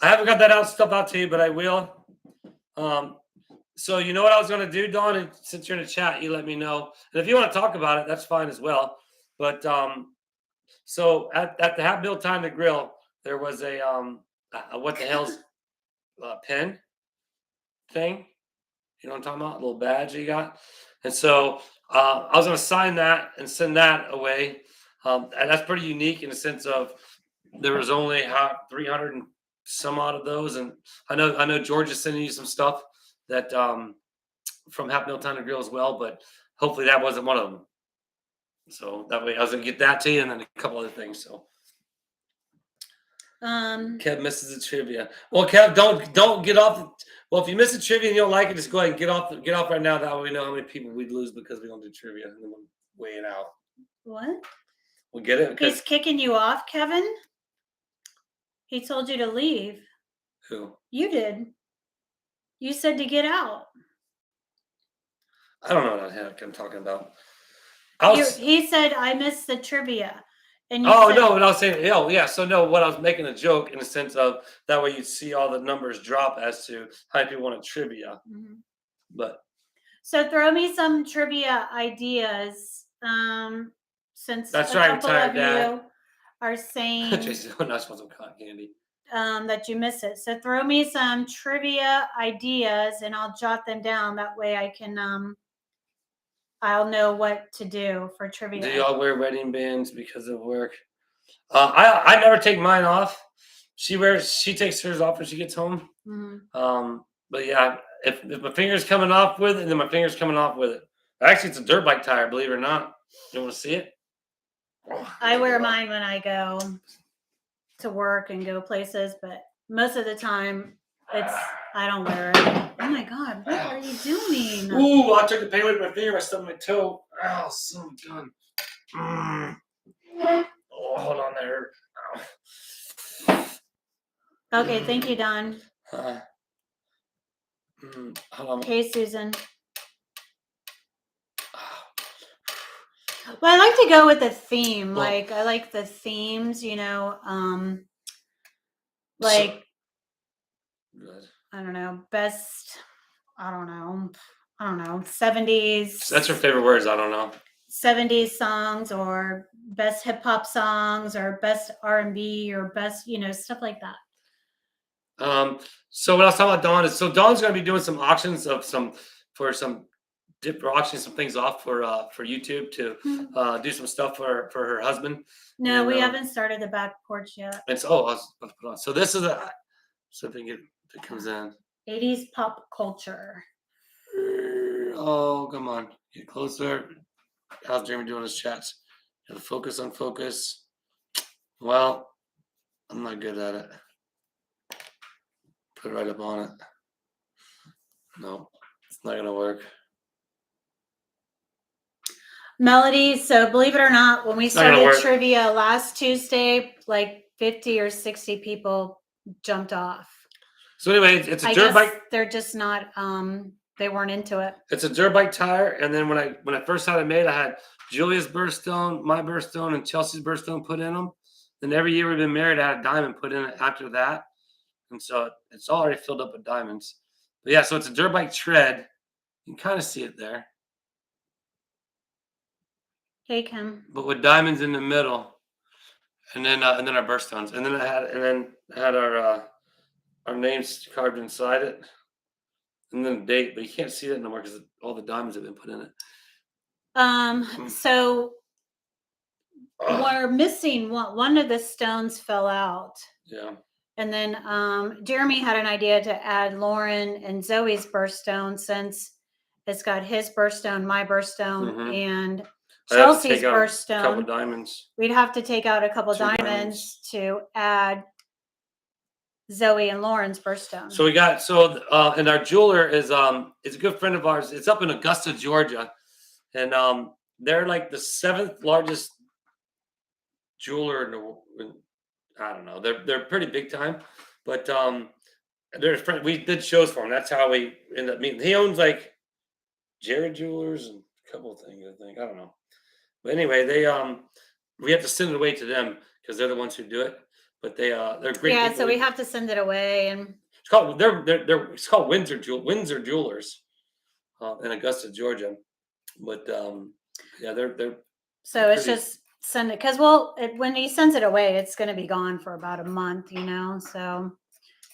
S1: I haven't got that stuff out to you, but I will. So you know what I was going to do, Dawn? And since you're in the chat, you let me know. And if you want to talk about it, that's fine as well. But so at the Happy Meal Time to Grill, there was a what the hell's pen thing. You know what I'm talking about? A little badge that you got. And so I was going to sign that and send that away. And that's pretty unique in the sense of there was only 300 and some odd of those. And I know George is sending you some stuff that from Half Meal Time to Grill as well, but hopefully that wasn't one of them. So that way I was going to get that to you and then a couple other things. So Kev misses the trivia. Well, Kev, don't get off. Well, if you miss the trivia and you don't like it, just go ahead and get off right now. That way we know how many people we'd lose because we don't do trivia and then we'll weigh it out.
S2: What?
S1: We'll get it.
S2: He's kicking you off, Kevin? He told you to leave.
S1: Who?
S2: You did. You said to get out.
S1: I don't know what the heck I'm talking about.
S2: He said I missed the trivia. And
S1: no,
S2: said,
S1: but I was saying, yeah. So no, what I was making a joke in the sense of that way you'd see all the numbers drop as to how many people want trivia. Mm-hmm. But
S2: so throw me some trivia ideas. Since
S1: that's
S2: a
S1: right,
S2: couple
S1: retired
S2: of
S1: dad.
S2: You are saying
S1: Jason, I'm not supposed to cotton candy.
S2: That you miss it. So throw me some trivia ideas and I'll jot them down. That way I can I'll know what to do for trivia.
S1: Do y'all wear wedding bands because of work? I never take mine off. She takes hers off when she gets home. Mm-hmm. But yeah, if my finger's coming off with it, then my finger's coming off with it. Actually, it's a dirt bike tire, believe it or not. You want to see it?
S2: Oh, I wear mine when I go to work and go places, but most of the time I don't wear it. Oh my God, what are you doing?
S1: Ooh, I took the pain with my finger. I stubbed my toe. Ow, son of a gun. Oh, hold on there.
S2: Okay, thank you, Don.
S1: Hold on.
S2: Hey, Susan. Well, I like to go with the theme. Like I like the themes, like
S1: good.
S2: I don't know, best. I don't know, 70s.
S1: That's her favorite words. I don't know.
S2: 70s songs or best hip hop songs or best R&B or best, stuff like that.
S1: So what I was talking about Dawn is Dawn's going to be doing some auctions of some auctioning some things off for YouTube to do some stuff for her husband.
S2: No, we haven't started the back porch yet.
S1: And so I was about to put on. So this is something that comes in.
S2: 80s pop culture.
S1: Oh, come on. Get closer. How's Jeremy doing his chats? Got to focus on focus. Well, I'm not good at it. Put it right up on it. No, it's not going to work.
S2: Melody, so believe it or not, when we started trivia last Tuesday, like 50 or 60 people jumped off.
S1: So anyway, it's a dirt bike.
S2: They're just not they weren't into it.
S1: It's a dirt bike tire, and then when I first had it made, I had Julia's birthstone, my birthstone, and Chelsea's birthstone put in them. Then every year we've been married, I had a diamond put in it after that, and so it's already filled up with diamonds. But yeah, so it's a dirt bike tread. You can kind of see it there.
S2: Hey, Kim.
S1: But with diamonds in the middle, and then our birthstones, and then I had our names carved inside it. And then a date, but you can't see that no more because all the diamonds have been put in it.
S2: So we're missing one of the stones fell out.
S1: Yeah.
S2: And then Jeremy had an idea to add Lauren and Zoe's birthstone since it's got his birthstone, my birthstone, and Chelsea's birthstone.
S1: A couple diamonds.
S2: We'd have to take out a couple diamonds to add Zoe and Lauren's birthstone.
S1: So we got and our jeweler is a good friend of ours. It's up in Augusta, Georgia, and they're like the 7th largest jeweler in I don't know. They're pretty big time, but they're friend. We did shows for him. That's how we ended up meeting. He owns like Jared Jewelers and a couple of things. I think I don't know, but anyway, we have to send it away to them because they're the ones who do it. But they're great.
S2: Yeah, so we have to send it away, and
S1: it's called it's called Windsor Jewelers in Augusta, Georgia. But yeah, they're
S2: so it's just send it because when he sends it away, it's going to be gone for about a month, So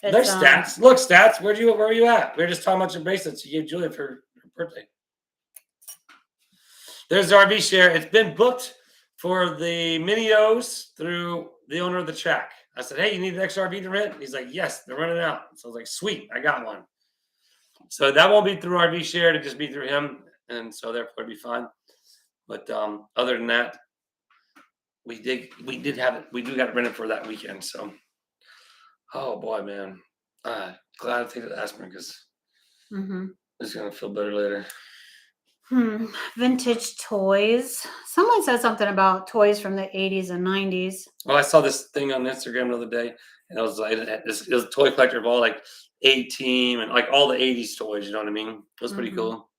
S1: There's stats. Look, stats. Where were you at? We were just talking about your bracelets you gave Julia for her birthday. There's the RV share. It's been booked for the Mini-O's through the owner of the track. I said, hey, you need an extra RV to rent? He's like, yes, they're running out. So I was like, sweet, I got one. So that won't be through RV share. It'll just be through him. And so therefore it'll be fine. But other than that, we do got it rented for that weekend. So, oh boy, man. Glad I take the aspirin because it's going to feel better later.
S2: Vintage toys. Someone said something about toys from the 80s and 90s.
S1: Well, I saw this thing on Instagram the other day, and it was like it was a toy collector of all like A-Team and like all the 80s toys. You know what I mean? It was pretty cool.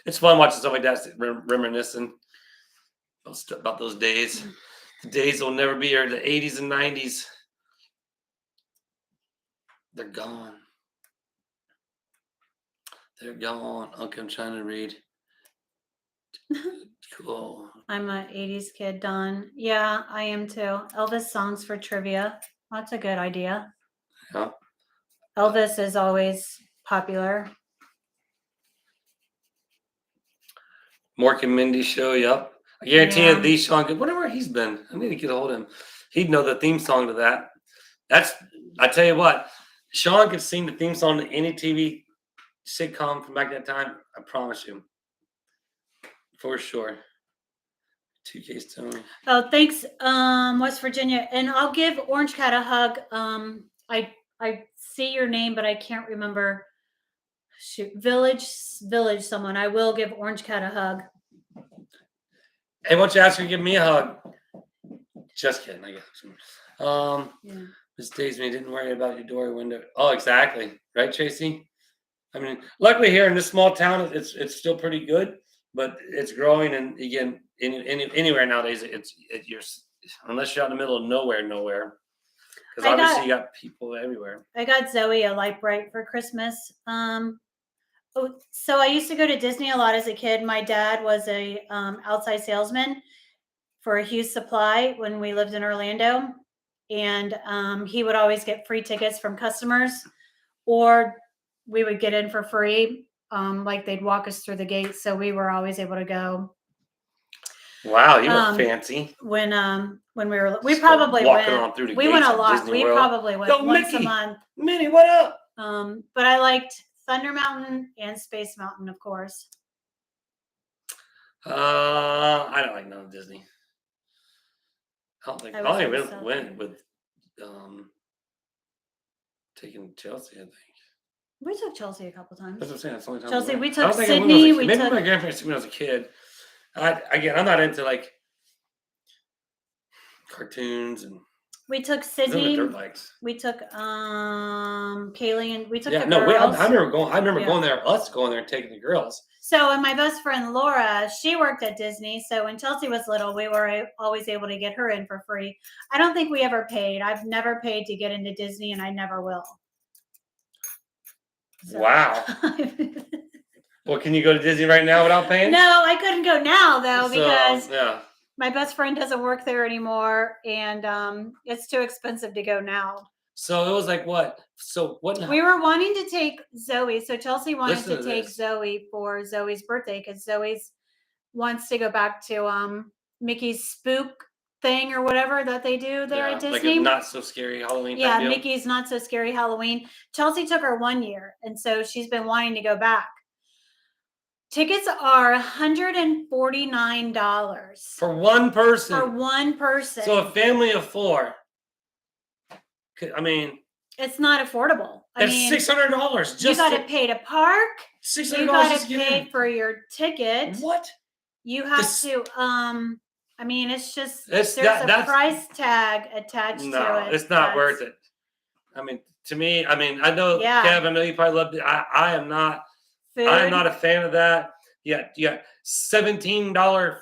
S1: It's fun watching stuff like that, reminiscing about those days. The days will never be here. The 80s and 90s, they're gone. They're gone. Okay, I'm trying to read. Cool.
S2: I'm an 80s kid, Don. Yeah, I am too. Elvis songs for trivia. That's a good idea.
S1: Yeah.
S2: Elvis is always popular.
S1: Mork and Mindy show, yep. I guarantee you, these Sean, whatever he's been, I need to get a hold of him. He'd know the theme song to that. I tell you what, Sean could sing the theme song to any TV sitcom from back that time. I promise you. For sure. 2K Stone.
S2: Oh, thanks, West Virginia. And I'll give Orange Cat a hug. I see your name, but I can't remember. Shoot, Village, someone. I will give Orange Cat a hug.
S1: Hey, why don't you ask her to give me a hug? Just kidding, I guess. This days me didn't worry about your door or window. Oh, exactly. Right, Tracy? I mean, luckily here in this small town, it's still pretty good, but it's growing. And again, anywhere nowadays, you're unless you're out in the middle of nowhere. Because obviously you got people everywhere.
S2: I got Zoe a light bright for Christmas. So I used to go to Disney a lot as a kid. My dad was a outside salesman for a Hughes Supply when we lived in Orlando. And he would always get free tickets from customers, or we would get in for free. Like they'd walk us through the gate. So we were always able to go.
S1: Wow, you were fancy.
S2: When we probably went. We went a lot.
S1: Disney
S2: we
S1: World.
S2: probably went once a month.
S1: Minnie, what up?
S2: But I liked Thunder Mountain and Space Mountain, of course.
S1: I don't like none of Disney. I don't think I only went with taking Chelsea, I think.
S2: We took Chelsea a couple times.
S1: That's what I'm saying. That's the only time
S2: Chelsea, we
S1: I
S2: took
S1: don't think
S2: Sydney.
S1: maybe my grandparents took me when I was a kid. I'm not into like cartoons and.
S2: We took Sydney.
S1: Dirt bikes.
S2: We took Kaylee, and we took
S1: the
S2: girls.
S1: I remember going there. Us going there and taking the girls.
S2: So, and my best friend Laura, she worked at Disney. So when Chelsea was little, we were always able to get her in for free. I don't think we ever paid. I've never paid to get into Disney, and I never will. So.
S1: Wow. Well, can you go to Disney right now without paying?
S2: No, I couldn't go now though because
S1: yeah.
S2: My best friend doesn't work there anymore, and it's too expensive to go now.
S1: So it was like what? So what?
S2: We were wanting to take Zoe. So Chelsea wanted to take Zoe for Zoe's birthday because Zoe wants to go back to Mickey's Spook thing or whatever that they do there at Disney.
S1: Like a not so scary Halloween.
S2: Yeah, Mickey's Not So Scary Halloween. Chelsea took her 1 year, and so she's been wanting to go back. Tickets are $149
S1: for one person.
S2: For one person.
S1: So a family of 4. I mean,
S2: it's not affordable.
S1: That's $600.
S2: You got to pay to park.
S1: $600.
S2: You got to pay for your ticket.
S1: What?
S2: You have to. I mean, it's just there's a price tag attached to it.
S1: No, it's not worth it. I mean, to me, I know, Kev, I know you probably loved it. I am not. Food. I am not a fan of that. Yeah, $17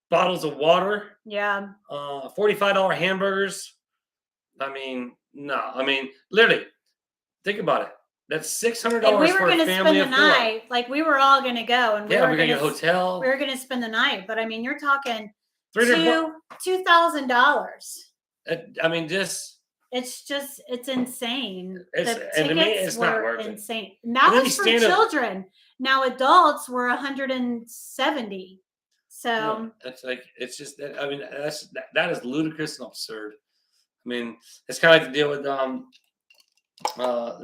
S1: bottles of water.
S2: Yeah.
S1: $45 hamburgers. I mean, no. I mean, literally, think about it. That's $600
S2: and we were
S1: for a family
S2: spend the
S1: of 4.
S2: night. Like we were all going to go, and
S1: we're going to get a hotel.
S2: We were going to spend the night, but I mean, you're talking $2,000.
S1: I mean, just
S2: it's insane.
S1: It's,
S2: The
S1: and to me,
S2: tickets
S1: it's not
S2: were
S1: worth it.
S2: insane.
S1: And
S2: That
S1: then
S2: was
S1: you
S2: for
S1: stand up.
S2: children. Now adults were 170.
S1: No,
S2: So
S1: it's like it's just that. I mean, that is ludicrous and absurd. I mean, it's kind of like the deal with the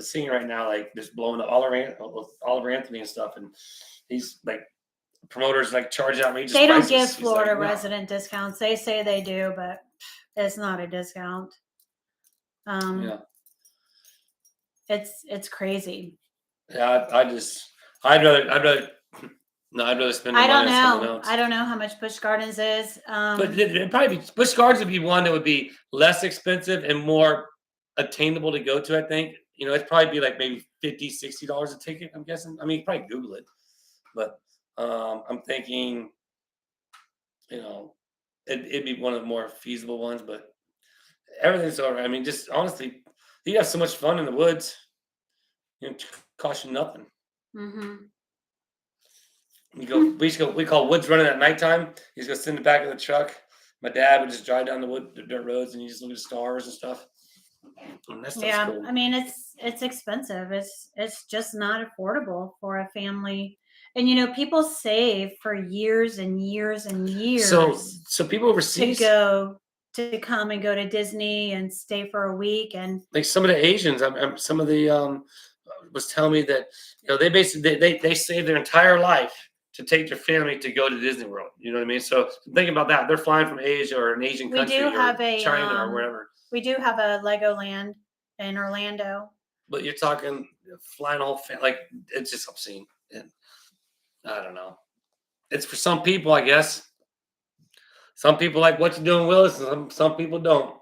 S1: singer right now, like just blowing up Oliver Anthony and stuff, and he's like promoters like charging outrageous
S2: they don't
S1: prices.
S2: give
S1: He's
S2: Florida
S1: like, no.
S2: resident discounts. They say they do, but it's not a discount.
S1: Yeah,
S2: It's crazy.
S1: yeah. I'd rather no, I'd rather spend the
S2: I don't
S1: money on something
S2: know.
S1: else.
S2: I don't know how much Busch Gardens is.
S1: But it'd probably be Busch Gardens would be one that would be less expensive and more attainable to go to. I think it'd probably be like maybe $50-$60 a ticket. I'm guessing. I mean, you probably Google it, but I'm thinking it'd be one of the more feasible ones. But everything's all right. I mean, just honestly, you have so much fun in the woods. It costs you nothing.
S2: Mm-hmm.
S1: You go. We used to go. We call woods running at nighttime. You just go sit in the back of the truck. My dad would just drive down the dirt roads, and you just look at the stars and stuff. And that stuff's
S2: Yeah,
S1: cool.
S2: I mean it's expensive. It's just not affordable for a family. And people save for years and years and years
S1: So people
S2: to
S1: overseas,
S2: come and go to Disney and stay for a week. And
S1: like some of the Asians, some of the was telling me that they basically they save their entire life to take their family to go to Disney World. You know what I mean? So think about that. They're flying from Asia or an Asian
S2: we
S1: country
S2: do
S1: or
S2: have a
S1: China or wherever.
S2: we do have a Legoland in Orlando.
S1: But you're talking flying a whole family. Like it's just obscene. And I don't know. It's for some people, I guess. Some people like what you're doing, Willis, and some people don't.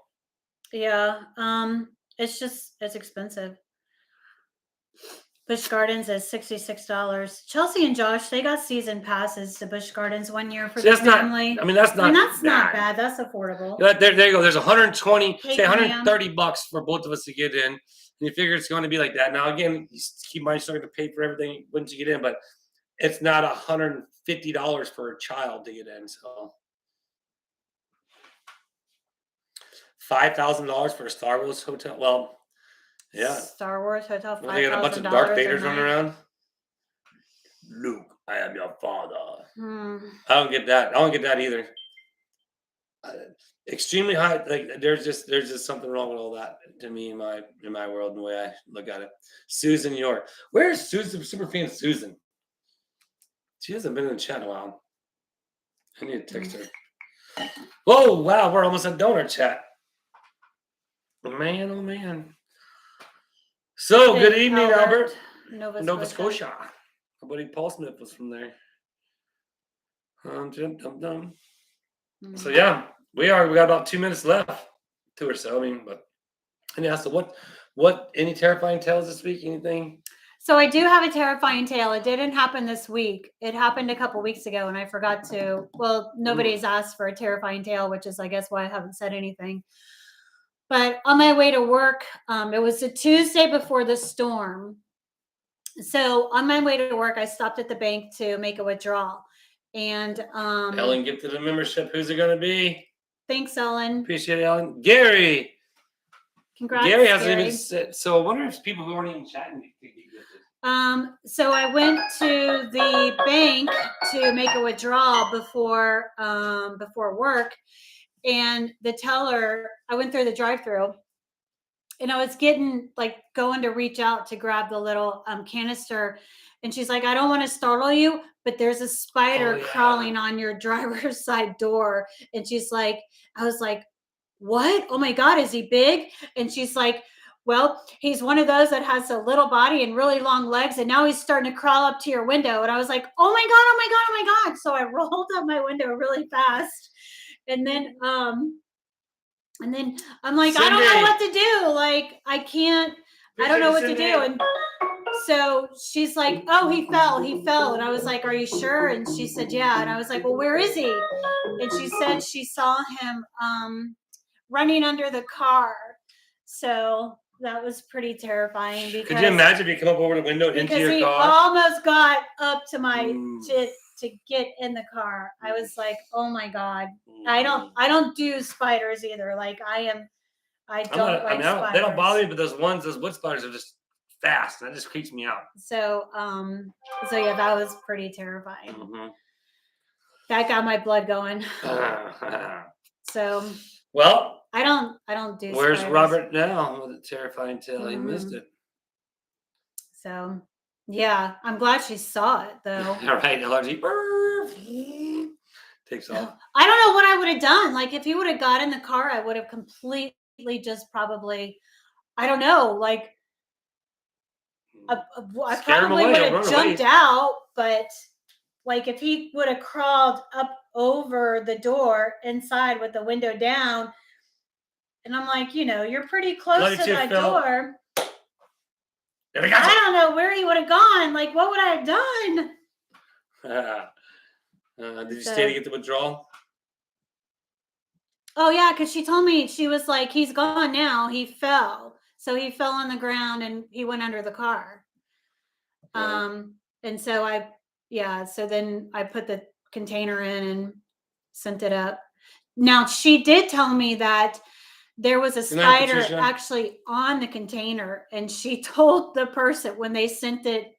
S2: Yeah, it's expensive. Busch Gardens is $66. Chelsea and Josh, they got season passes to Busch Gardens one year for
S1: See,
S2: the
S1: that's not.
S2: family.
S1: I mean, that's not.
S2: that's not
S1: bad.
S2: bad. That's affordable.
S1: There you go. There's 120,
S2: Hey,
S1: say
S2: ma'am.
S1: $130 for both of us to get in. And you figure it's going to be like that. Now, again, you keep in mind you're starting to pay for everything once you get in, but it's not $150 for a child to get in. So $5,000 for a Star Wars hotel. Well, yeah.
S2: Star Wars hotel,
S1: Well, they got a bunch of Darth Vaders running around. Luke, I am your father. I don't get that. I don't get that either. Extremely high. Like there's just something wrong with all that to me in my world and the way I look at it. Susan York, where's Susan? Super fan Susan. She hasn't been in the chat in a while. I need to text her. Whoa! Wow, we're almost at donor chat. Man, oh man. So good evening, Albert. Nova Scotia. My buddy Paul Smith was from there. So yeah, we got about 2 minutes left, 2 or so. I mean, but yeah. So what? Any terrifying tales this week? Anything?
S2: So I do have a terrifying tale. It didn't happen this week. It happened a couple weeks ago, and I forgot to. Well, nobody's asked for a terrifying tale, which is, I guess, why I haven't said anything. But on my way to work, it was a Tuesday before the storm. So on my way to work, I stopped at the bank to make a withdrawal. And
S1: Ellen gifted a membership. Who's it going to be?
S2: Thanks, Ellen.
S1: Appreciate it, Ellen. Gary.
S2: Congrats,
S1: Gary hasn't even said. So I wonder if people who aren't even chatting could get gifted.
S2: So I went to the bank to make a withdrawal before work, and the teller, I went through the drive-through, and I was going to reach out to grab the little canister, and she's like, "I don't want to startle you, but there's a spider crawling on your driver's side door." And she's like, I was like, "What? Oh my God, is he big?" And she's like, "Well, he's one of those that has a little body and really long legs, and now he's starting to crawl up to your window." And I was like, "Oh my God, oh my God, oh my God." So I rolled up my window really fast. And then I'm like, Cindy, I don't know what to do. Like, I don't know what to do. And so she's like, "Oh, he fell. And I was like, "Are you sure?" And she said, "Yeah." And I was like, "Well, where is he?" And she said she saw him running under the car. So that was pretty terrifying. Because
S1: could you imagine if you come up over the window into your car? Because he
S2: almost got up to my to get in the car. I was like, "Oh my God." I don't do spiders either. Like I I
S1: I'm
S2: don't
S1: not,
S2: like spiders.
S1: they don't bother me, but those wood spiders are just fast, and that just creeps me out.
S2: So, yeah, that was pretty terrifying.
S1: Mm-hmm.
S2: That got my blood going. So,
S1: well,
S2: I don't do.
S1: Where's
S2: spiders.
S1: Robert now with a terrifying tale? He missed it.
S2: So, yeah, I'm glad she saw it though.
S1: All right, LRG takes off.
S2: I don't know what I would have done. Like if he would have got in the car, I would have completely just probably, I don't know, like I probably would have jumped out, but like if he would have crawled up over the door inside with the window down, and I'm like, you're pretty close to that door. I don't know where he would have gone. Like, what would I have done?
S1: Did you stay to get the withdrawal?
S2: Oh, yeah, because she told me, she was like, he's gone now. He fell. So he fell on the ground and he went under the car. Okay. And so so then I put the container in and sent it up. Now, she did tell me that there was a spider actually on the container, and she told the person when they sent their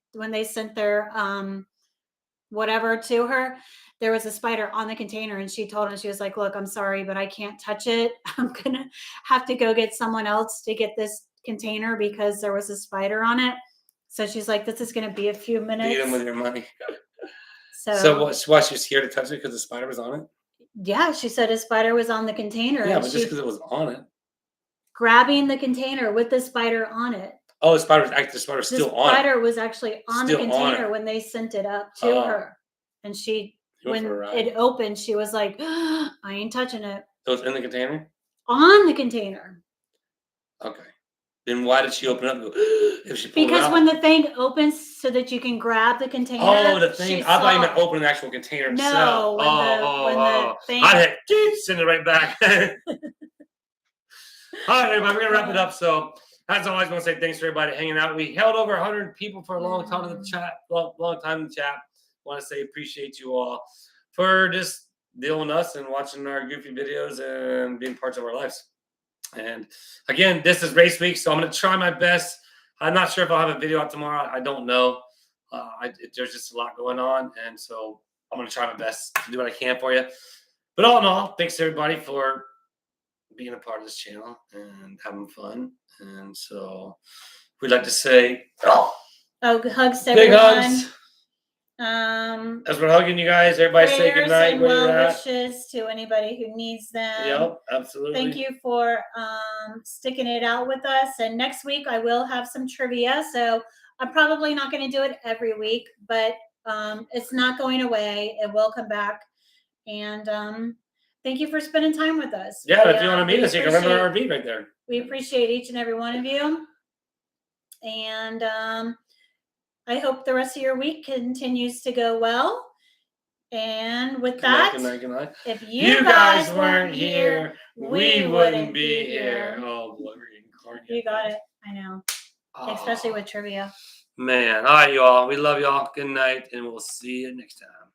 S2: whatever to her, there was a spider on the container, and she told him, she was like, look, I'm sorry, but I can't touch it. I'm gonna have to go get someone else to get this container because there was a spider on it. So she's like, this is gonna be a few minutes.
S1: Beat him with your money. So why she was here to touch it because the spider was on it? Yeah,
S2: she said a spider was on the container.
S1: Yeah, but just because it was on it.
S2: Grabbing the container with the spider on it.
S1: Oh, the spider was still on it. The spider
S2: was actually on the container when they sent it up to her. And when it opened, she was like, I ain't touching it.
S1: So it's in the container?
S2: On the container.
S1: Okay. Then why did she open it up? If she
S2: because when the thing opens so that you can grab the container.
S1: Oh, the thing. I thought you meant open the actual container itself.
S2: No, when the thing.
S1: I'd send it right back. All right, everybody, we're going to wrap it up. So, as always, I want to say thanks to everybody hanging out. We held over 100 people for a long time in the chat. Long time in the chat. I want to say appreciate you all for just dealing with us and watching our goofy videos and being parts of our lives. And again, this is race week, so I'm going to try my best. I'm not sure if I'll have a video out tomorrow. I don't know. There's just a lot going on, and so I'm going to try my best to do what I can for you. But all in all, thanks to everybody for being a part of this channel and having fun. And so we'd like to say,
S2: hugs to
S1: big
S2: everyone.
S1: Hugs. As we're hugging you guys, everybody say good night.
S2: And well wishes to anybody who needs them.
S1: Yep, absolutely.
S2: Thank you for sticking it out with us. And next week I will have some trivia. So I'm probably not going to do it every week, but it's not going away. It will come back. And thank you for spending time with us.
S1: Yeah, if you want to meet us, you can rent our RV right there.
S2: We appreciate each and every one of you. And I hope the rest of your week continues to go well. And with that,
S1: good night.
S2: If you guys weren't here, we wouldn't be here.
S1: Oh, boy, we're getting corny.
S2: You got it. I know. Especially with trivia.
S1: Man. All right, you all. We love you all. Good night, and we'll see you next time.